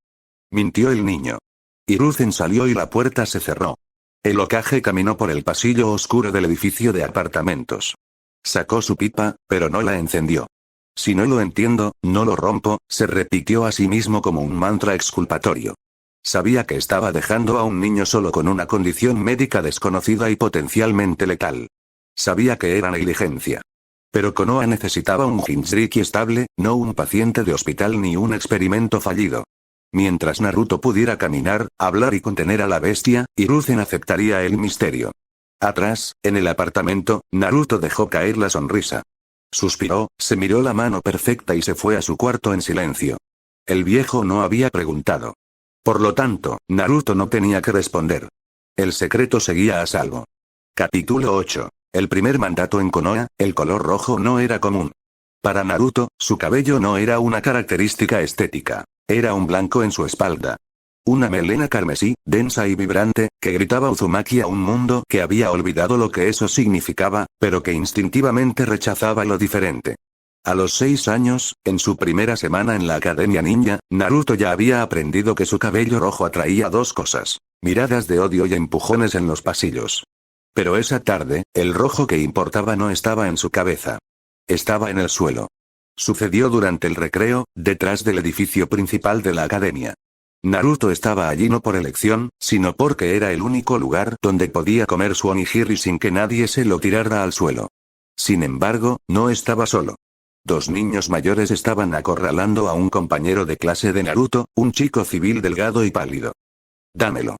Mintió el niño. Hiruzen salió y la puerta se cerró. El Hokage caminó por el pasillo oscuro del edificio de apartamentos. Sacó su pipa, pero no la encendió. Si no lo entiendo, no lo rompo, se repitió a sí mismo como un mantra exculpatorio. Sabía que estaba dejando a un niño solo con una condición médica desconocida y potencialmente letal. Sabía que era negligencia. Pero Konoha necesitaba un Jinchuriki estable, no un paciente de hospital ni un experimento fallido. Mientras Naruto pudiera caminar, hablar y contener a la bestia, Hiruzen aceptaría el misterio. Atrás, en el apartamento, Naruto dejó caer la sonrisa. Suspiró, se miró la mano perfecta y se fue a su cuarto en silencio. El viejo no había preguntado. Por lo tanto, Naruto no tenía que responder. El secreto seguía a salvo. Capítulo 8. El primer mandato en Konoha, el color rojo no era común. Para Naruto, su cabello no era una característica estética. Era un blanco en su espalda. Una melena carmesí, densa y vibrante, que gritaba Uzumaki a un mundo que había olvidado lo que eso significaba, pero que instintivamente rechazaba lo diferente. A los 6 años, en su primera semana en la Academia Ninja, Naruto ya había aprendido que su cabello rojo atraía dos cosas: miradas de odio y empujones en los pasillos. Pero esa tarde, el rojo que importaba no estaba en su cabeza. Estaba en el suelo. Sucedió durante el recreo, detrás del edificio principal de la academia. Naruto estaba allí no por elección, sino porque era el único lugar donde podía comer su onigiri sin que nadie se lo tirara al suelo. Sin embargo, no estaba solo. 2 niños mayores estaban acorralando a un compañero de clase de Naruto, un chico civil delgado y pálido. «Dámelo»,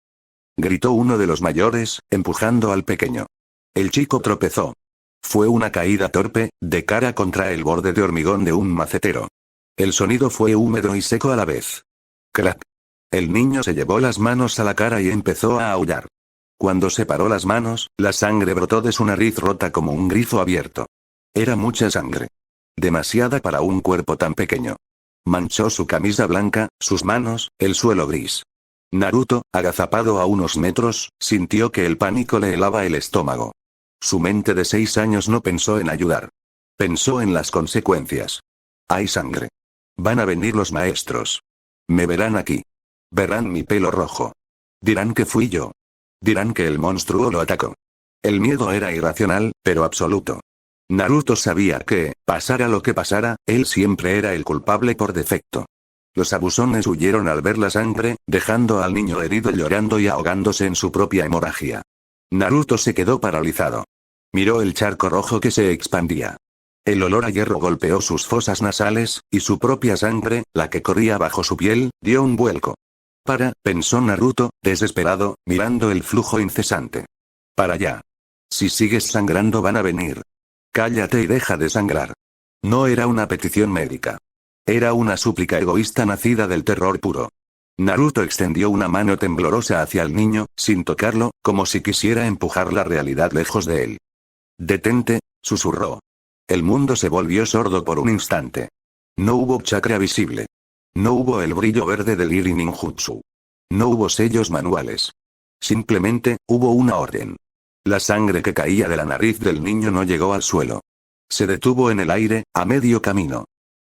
gritó uno de los mayores, empujando al pequeño. El chico tropezó. Fue una caída torpe, de cara contra el borde de hormigón de un macetero. El sonido fue húmedo y seco a la vez. Crack. El niño se llevó las manos a la cara y empezó a aullar. Cuando separó las manos, la sangre brotó de su nariz rota como un grifo abierto. Era mucha sangre. Demasiada para un cuerpo tan pequeño. Manchó su camisa blanca, sus manos, el suelo gris. Naruto, agazapado a unos metros, sintió que el pánico le helaba el estómago. Su mente de 6 años no pensó en ayudar. Pensó en las consecuencias. Hay sangre. Van a venir los maestros. Me verán aquí. Verán mi pelo rojo. Dirán que fui yo. Dirán que el monstruo lo atacó. El miedo era irracional, pero absoluto. Naruto sabía que, pasara lo que pasara, él siempre era el culpable por defecto. Los abusones huyeron al ver la sangre, dejando al niño herido llorando y ahogándose en su propia hemorragia. Naruto se quedó paralizado. Miró el charco rojo que se expandía. El olor a hierro golpeó sus fosas nasales, y su propia sangre, la que corría bajo su piel, dio un vuelco. Pensó Naruto, desesperado, mirando el flujo incesante. Para allá. Si sigues sangrando van a venir. Cállate y deja de sangrar. No era una petición médica. Era una súplica egoísta nacida del terror puro. Naruto extendió una mano temblorosa hacia el niño, sin tocarlo, como si quisiera empujar la realidad lejos de él. «Detente», susurró. El mundo se volvió sordo por un instante. No hubo chakra visible. No hubo el brillo verde del Iri Ninjutsu. No hubo sellos manuales. Simplemente, hubo una orden. La sangre que caía de la nariz del niño no llegó al suelo. Se detuvo en el aire, a medio camino.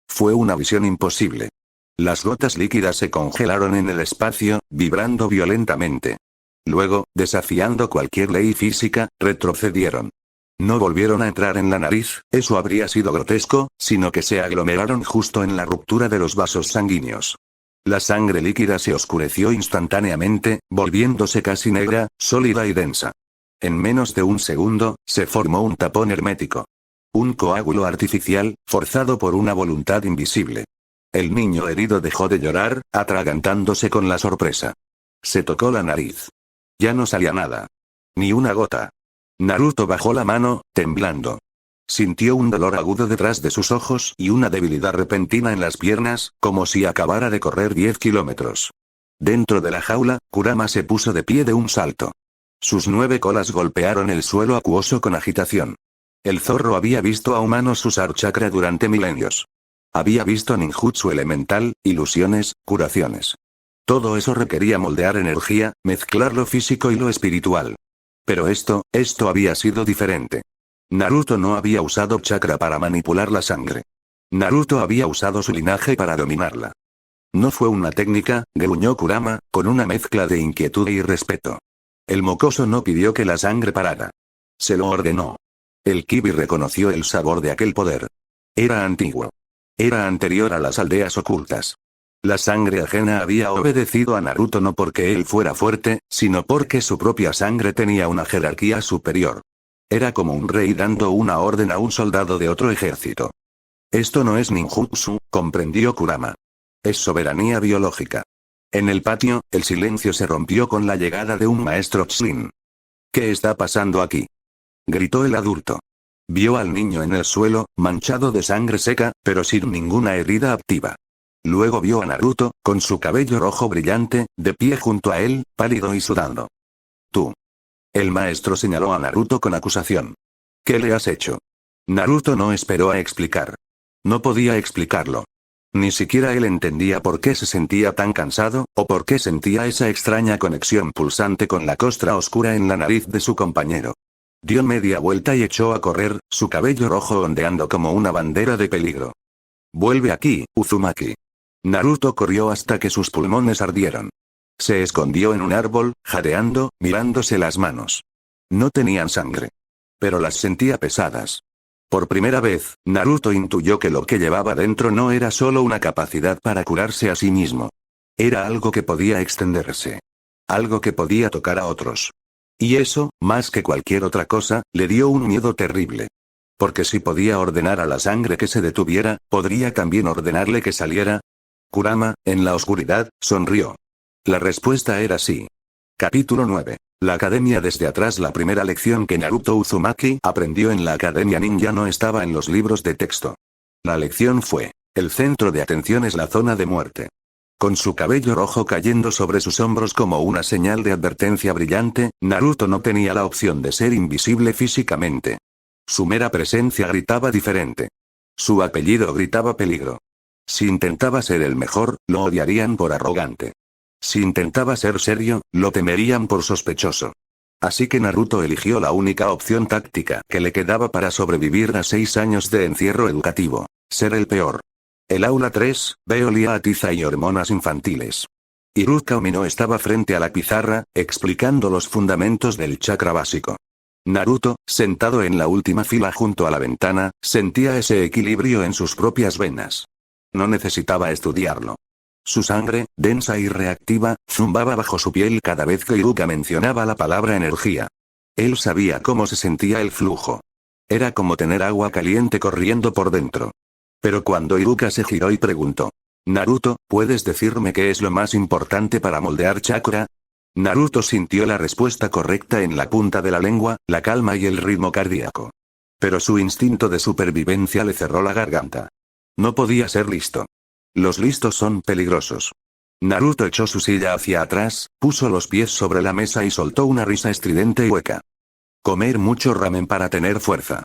Fue una visión imposible. Las gotas líquidas se congelaron en el espacio, vibrando violentamente. Luego, desafiando cualquier ley física, retrocedieron. No volvieron a entrar en la nariz, eso habría sido grotesco, sino que se aglomeraron justo en la ruptura de los vasos sanguíneos. La sangre líquida se oscureció instantáneamente, volviéndose casi negra, sólida y densa. En menos de un segundo, se formó un tapón hermético. Un coágulo artificial, forzado por una voluntad invisible. El niño herido dejó de llorar, atragantándose con la sorpresa. Se tocó la nariz. Ya no salía nada. Ni una gota. Naruto bajó la mano, temblando. Sintió un dolor agudo detrás de sus ojos y una debilidad repentina en las piernas, como si acabara de correr 10 kilómetros. Dentro de la jaula, Kurama se puso de pie de un salto. Sus 9 colas golpearon el suelo acuoso con agitación. El zorro había visto a humanos usar chakra durante milenios. Había visto ninjutsu elemental, ilusiones, curaciones. Todo eso requería moldear energía, mezclar lo físico y lo espiritual. Pero esto había sido diferente. Naruto no había usado chakra para manipular la sangre. Naruto había usado su linaje para dominarla. No fue una técnica, gruñó Kurama, con una mezcla de inquietud y respeto. El mocoso no pidió que la sangre parara. Se lo ordenó. El Kibi reconoció el sabor de aquel poder. Era antiguo. Era anterior a las aldeas ocultas. La sangre ajena había obedecido a Naruto no porque él fuera fuerte, sino porque su propia sangre tenía una jerarquía superior. Era como un rey dando una orden a un soldado de otro ejército. Esto no es ninjutsu, comprendió Kurama. Es soberanía biológica. En el patio, el silencio se rompió con la llegada de un maestro Chunin. ¿Qué está pasando aquí?, gritó el adulto. Vio al niño en el suelo, manchado de sangre seca, pero sin ninguna herida activa. Luego vio a Naruto, con su cabello rojo brillante, de pie junto a él, pálido y sudando. Tú. El maestro señaló a Naruto con acusación. ¿Qué le has hecho? Naruto no esperó a explicar. No podía explicarlo. Ni siquiera él entendía por qué se sentía tan cansado, o por qué sentía esa extraña conexión pulsante con la costra oscura en la nariz de su compañero. Dio media vuelta y echó a correr, su cabello rojo ondeando como una bandera de peligro. Vuelve aquí, Uzumaki. Naruto corrió hasta que sus pulmones ardieron. Se escondió en un árbol, jadeando, mirándose las manos. No tenían sangre. Pero las sentía pesadas. Por primera vez, Naruto intuyó que lo que llevaba dentro no era solo una capacidad para curarse a sí mismo. Era algo que podía extenderse. Algo que podía tocar a otros. Y eso, más que cualquier otra cosa, le dio un miedo terrible. Porque si podía ordenar a la sangre que se detuviera, ¿podría también ordenarle que saliera? Kurama, en la oscuridad, sonrió. La respuesta era sí. Capítulo 9. La academia desde atrás. La primera lección que Naruto Uzumaki aprendió en la academia ninja no estaba en los libros de texto. La lección fue: el centro de atención es la zona de muerte. Con su cabello rojo cayendo sobre sus hombros como una señal de advertencia brillante, Naruto no tenía la opción de ser invisible físicamente. Su mera presencia gritaba diferente. Su apellido gritaba peligro. Si intentaba ser el mejor, lo odiarían por arrogante. Si intentaba ser serio, lo temerían por sospechoso. Así que Naruto eligió la única opción táctica que le quedaba para sobrevivir a 6 años de encierro educativo: ser el peor. El aula 3, B olía a tiza y hormonas infantiles. Iruka Umino estaba frente a la pizarra, explicando los fundamentos del chakra básico. Naruto, sentado en la última fila junto a la ventana, sentía ese equilibrio en sus propias venas. No necesitaba estudiarlo. Su sangre, densa y reactiva, zumbaba bajo su piel cada vez que Iruka mencionaba la palabra energía. Él sabía cómo se sentía el flujo. Era como tener agua caliente corriendo por dentro. Pero cuando Iruka se giró y preguntó: Naruto, ¿puedes decirme qué es lo más importante para moldear chakra? Naruto sintió la respuesta correcta en la punta de la lengua, la calma y el ritmo cardíaco. Pero su instinto de supervivencia le cerró la garganta. No podía ser listo. Los listos son peligrosos. Naruto echó su silla hacia atrás, puso los pies sobre la mesa y soltó una risa estridente y hueca. Comer mucho ramen para tener fuerza.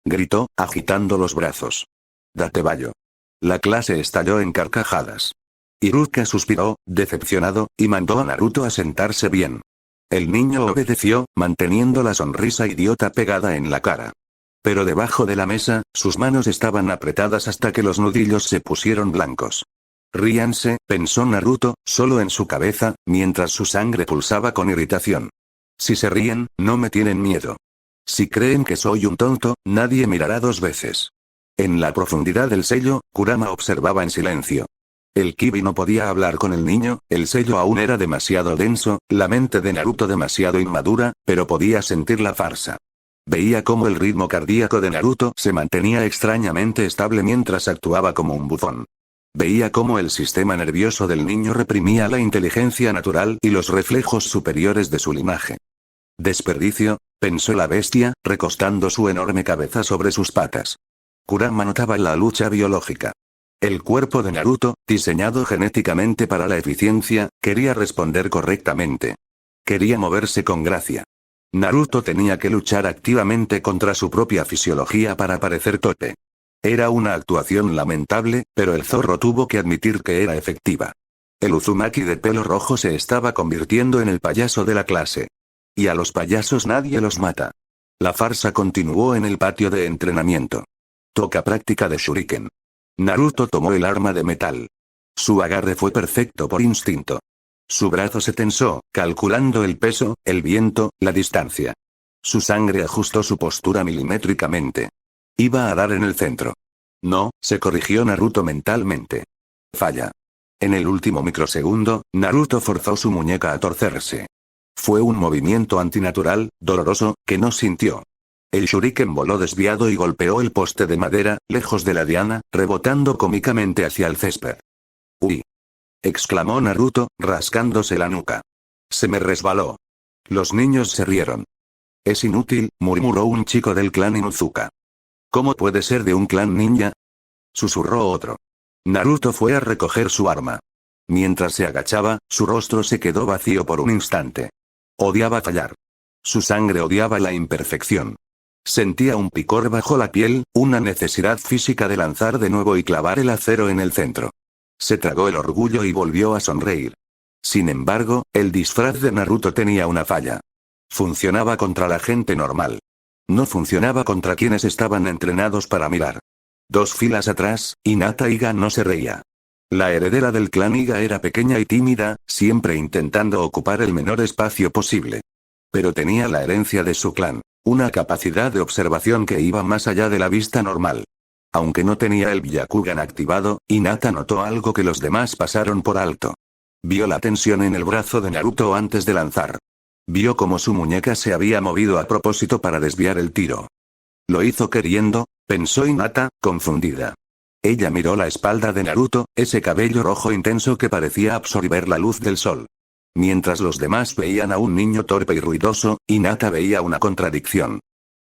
Gritó, agitando los brazos. Date bayo. La clase estalló en carcajadas. Iruka suspiró, decepcionado, y mandó a Naruto a sentarse bien. El niño obedeció, manteniendo la sonrisa idiota pegada en la cara. Pero debajo de la mesa, sus manos estaban apretadas hasta que los nudillos se pusieron blancos. Ríanse, pensó Naruto, solo en su cabeza, mientras su sangre pulsaba con irritación. Si se ríen, no me tienen miedo. Si creen que soy un tonto, nadie mirará dos veces. En la profundidad del sello, Kurama observaba en silencio. El Kibi no podía hablar con el niño, el sello aún era demasiado denso, la mente de Naruto demasiado inmadura, pero podía sentir la farsa. Veía cómo el ritmo cardíaco de Naruto se mantenía extrañamente estable mientras actuaba como un bufón. Veía cómo el sistema nervioso del niño reprimía la inteligencia natural y los reflejos superiores de su linaje. Desperdicio, pensó la bestia, recostando su enorme cabeza sobre sus patas. Kurama notaba la lucha biológica. El cuerpo de Naruto, diseñado genéticamente para la eficiencia, quería responder correctamente. Quería moverse con gracia. Naruto tenía que luchar activamente contra su propia fisiología para parecer torpe. Era una actuación lamentable, pero el zorro tuvo que admitir que era efectiva. El Uzumaki de pelo rojo se estaba convirtiendo en el payaso de la clase. Y a los payasos nadie los mata. La farsa continuó en el patio de entrenamiento. Toca práctica de Shuriken. Naruto tomó el arma de metal. Su agarre fue perfecto por instinto. Su brazo se tensó, calculando el peso, el viento, la distancia. Su sangre ajustó su postura milimétricamente. Iba a dar en el centro. No, se corrigió Naruto mentalmente. Falla. En el último microsegundo, Naruto forzó su muñeca a torcerse. Fue un movimiento antinatural, doloroso, que no sintió. El shuriken voló desviado y golpeó el poste de madera, lejos de la diana, rebotando cómicamente hacia el césped. ¡Uy! Exclamó Naruto, rascándose la nuca. Se me resbaló. Los niños se rieron. Es inútil, murmuró un chico del clan Inuzuka. ¿Cómo puede ser de un clan ninja? Susurró otro. Naruto fue a recoger su arma. Mientras se agachaba, su rostro se quedó vacío por un instante. Odiaba fallar. Su sangre odiaba la imperfección. Sentía un picor bajo la piel, una necesidad física de lanzar de nuevo y clavar el acero en el centro. Se tragó el orgullo y volvió a sonreír. Sin embargo, el disfraz de Naruto tenía una falla. Funcionaba contra la gente normal. No funcionaba contra quienes estaban entrenados para mirar. 2 filas atrás, Hinata Iga no se reía. La heredera del clan Iga era pequeña y tímida, siempre intentando ocupar el menor espacio posible. Pero tenía la herencia de su clan, una capacidad de observación que iba más allá de la vista normal. Aunque no tenía el Byakugan activado, Hinata notó algo que los demás pasaron por alto. Vio la tensión en el brazo de Naruto antes de lanzar. Vio cómo su muñeca se había movido a propósito para desviar el tiro. Lo hizo queriendo, pensó Hinata, confundida. Ella miró la espalda de Naruto, ese cabello rojo intenso que parecía absorber la luz del sol. Mientras los demás veían a un niño torpe y ruidoso, Hinata veía una contradicción.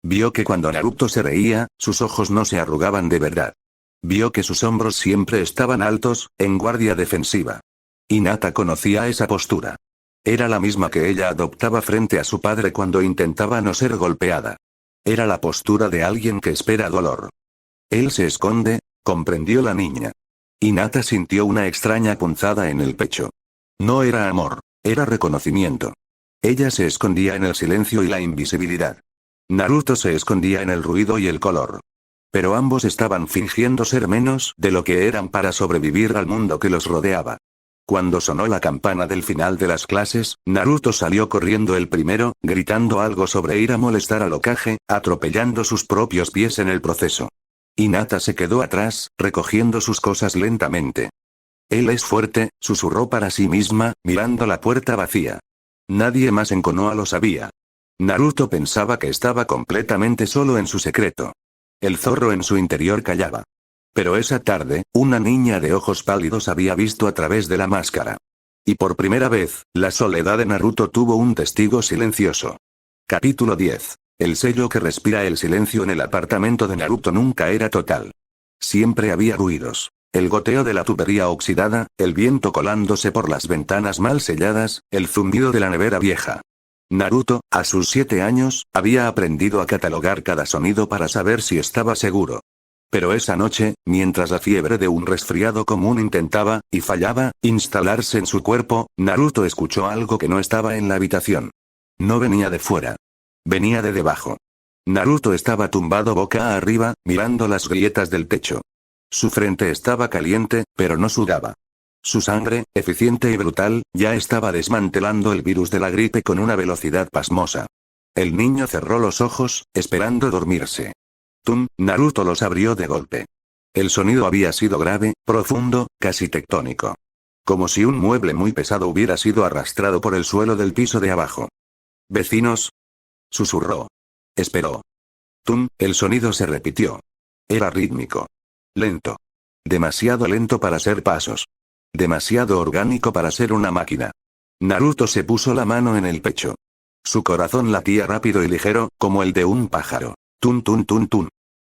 Vio que cuando Naruto se reía, sus ojos no se arrugaban de verdad. Vio que sus hombros siempre estaban altos, en guardia defensiva. Hinata conocía esa postura. Era la misma que ella adoptaba frente a su padre cuando intentaba no ser golpeada. Era la postura de alguien que espera dolor. Él se esconde, comprendió la niña. Hinata sintió una extraña punzada en el pecho. No era amor, era reconocimiento. Ella se escondía en el silencio y la invisibilidad. Naruto se escondía en el ruido y el color. Pero ambos estaban fingiendo ser menos de lo que eran para sobrevivir al mundo que los rodeaba. Cuando sonó la campana del final de las clases, Naruto salió corriendo el primero, gritando algo sobre ir a molestar al Hokage, atropellando sus propios pies en el proceso. Hinata se quedó atrás, recogiendo sus cosas lentamente. Él es fuerte, susurró para sí misma, mirando la puerta vacía. Nadie más en Konoha lo sabía. Naruto pensaba que estaba completamente solo en su secreto. El zorro en su interior callaba. Pero esa tarde, una niña de ojos pálidos había visto a través de la máscara. Y por primera vez, la soledad de Naruto tuvo un testigo silencioso. Capítulo 10. El sello que respira el silencio en el apartamento de Naruto nunca era total. Siempre había ruidos. El goteo de la tubería oxidada, el viento colándose por las ventanas mal selladas, el zumbido de la nevera vieja. Naruto, a sus 7 años, había aprendido a catalogar cada sonido para saber si estaba seguro. Pero esa noche, mientras la fiebre de un resfriado común intentaba, y fallaba, instalarse en su cuerpo, Naruto escuchó algo que no estaba en la habitación. No venía de fuera. Venía de debajo. Naruto estaba tumbado boca arriba, mirando las grietas del techo. Su frente estaba caliente, pero no sudaba. Su sangre, eficiente y brutal, ya estaba desmantelando el virus de la gripe con una velocidad pasmosa. El niño cerró los ojos, esperando dormirse. Naruto los abrió de golpe. El sonido había sido grave, profundo, casi tectónico. Como si un mueble muy pesado hubiera sido arrastrado por el suelo del piso de abajo. ¿Vecinos? Susurró. Esperó. El sonido se repitió. Era rítmico. Lento. Demasiado lento para ser pasos. Demasiado orgánico para ser una máquina. Naruto se puso la mano en el pecho. Su corazón latía rápido y ligero, como el de un pájaro. Tun.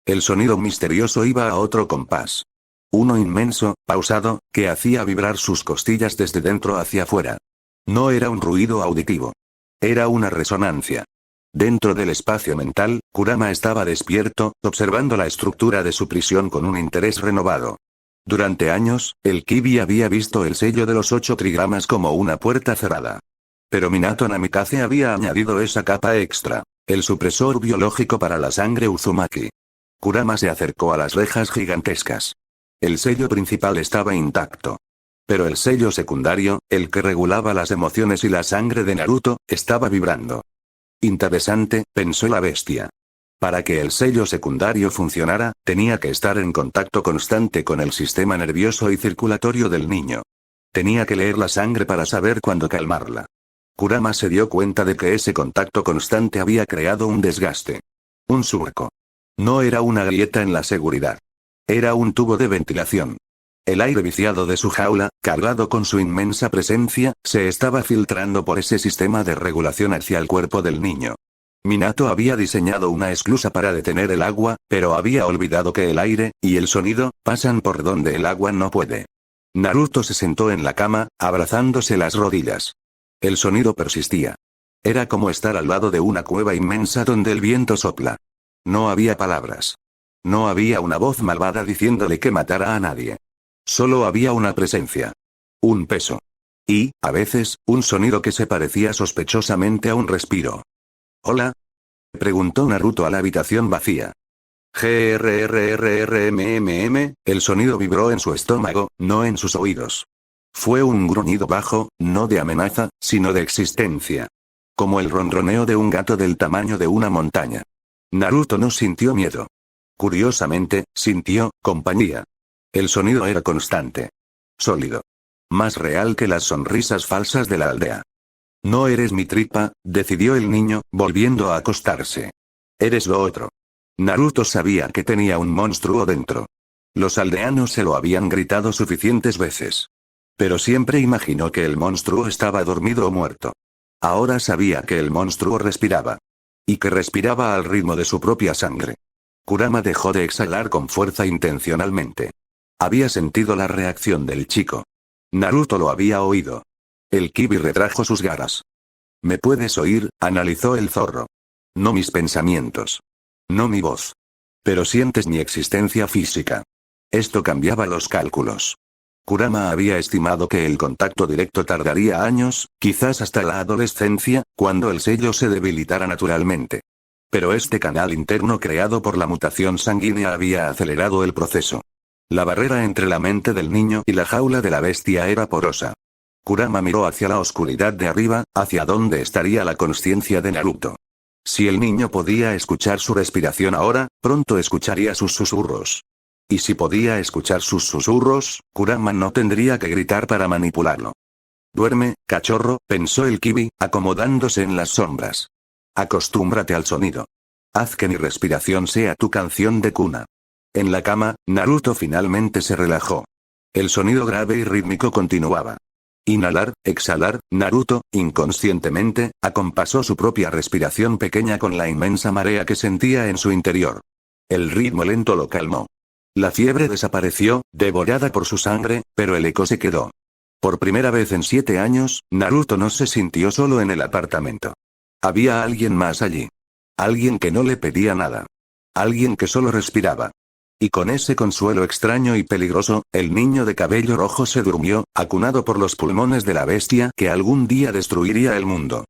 El sonido misterioso iba a otro compás. Uno inmenso, pausado, que hacía vibrar sus costillas desde dentro hacia afuera. No era un ruido auditivo. Era una resonancia. Dentro del espacio mental, Kurama estaba despierto, observando la estructura de su prisión con un interés renovado. Durante años, el Kibi había visto el sello de los 8 trigramas como una puerta cerrada. Pero Minato Namikaze había añadido esa capa extra, el supresor biológico para la sangre Uzumaki. Kurama se acercó a las rejas gigantescas. El sello principal estaba intacto. Pero el sello secundario, el que regulaba las emociones y la sangre de Naruto, estaba vibrando. Interesante, pensó la bestia. Para que el sello secundario funcionara, tenía que estar en contacto constante con el sistema nervioso y circulatorio del niño. Tenía que leer la sangre para saber cuándo calmarla. Kurama se dio cuenta de que ese contacto constante había creado un desgaste. Un surco. No era una grieta en la seguridad. Era un tubo de ventilación. El aire viciado de su jaula, cargado con su inmensa presencia, se estaba filtrando por ese sistema de regulación hacia el cuerpo del niño. Minato había diseñado una esclusa para detener el agua, pero había olvidado que el aire, y el sonido, pasan por donde el agua no puede. Naruto se sentó en la cama, abrazándose las rodillas. El sonido persistía. Era como estar al lado de una cueva inmensa donde el viento sopla. No había palabras. No había una voz malvada diciéndole que matara a nadie. Solo había una presencia. Un peso. Y, a veces, un sonido que se parecía sospechosamente a un respiro. ¿Hola? Preguntó Naruto a la habitación vacía. GRRRRMMM, el sonido vibró en su estómago, no en sus oídos. Fue un gruñido bajo, no de amenaza, sino de existencia. Como el ronroneo de un gato del tamaño de una montaña. Naruto no sintió miedo. Curiosamente, sintió compañía. El sonido era constante. Sólido. Más real que las sonrisas falsas de la aldea. No eres mi tripa, decidió el niño, volviendo a acostarse. Eres lo otro. Naruto sabía que tenía un monstruo dentro. Los aldeanos se lo habían gritado suficientes veces. Pero siempre imaginó que el monstruo estaba dormido o muerto. Ahora sabía que el monstruo respiraba. Y que respiraba al ritmo de su propia sangre. Kurama dejó de exhalar con fuerza intencionalmente. Había sentido la reacción del chico. Naruto lo había oído. El Kibi retrajo sus garras. ¿Me puedes oír?, analizó el zorro. No mis pensamientos. No mi voz. Pero sientes mi existencia física. Esto cambiaba los cálculos. Kurama había estimado que el contacto directo tardaría años, quizás hasta la adolescencia, cuando el sello se debilitara naturalmente. Pero este canal interno creado por la mutación sanguínea había acelerado el proceso. La barrera entre la mente del niño y la jaula de la bestia era porosa. Kurama miró hacia la oscuridad de arriba, hacia donde estaría la consciencia de Naruto. Si el niño podía escuchar su respiración ahora, pronto escucharía sus susurros. Y si podía escuchar sus susurros, Kurama no tendría que gritar para manipularlo. Duerme, cachorro, pensó el Kibi, acomodándose en las sombras. Acostúmbrate al sonido. Haz que mi respiración sea tu canción de cuna. En la cama, Naruto finalmente se relajó. El sonido grave y rítmico continuaba. Inhalar, exhalar, Naruto, inconscientemente, acompasó su propia respiración pequeña con la inmensa marea que sentía en su interior. El ritmo lento lo calmó. La fiebre desapareció, devorada por su sangre, pero el eco se quedó. Por primera vez en 7 años, Naruto no se sintió solo en el apartamento. Había alguien más allí. Alguien que no le pedía nada. Alguien que solo respiraba. Y con ese consuelo extraño y peligroso, el niño de cabello rojo se durmió, acunado por los pulmones de la bestia que algún día destruiría el mundo.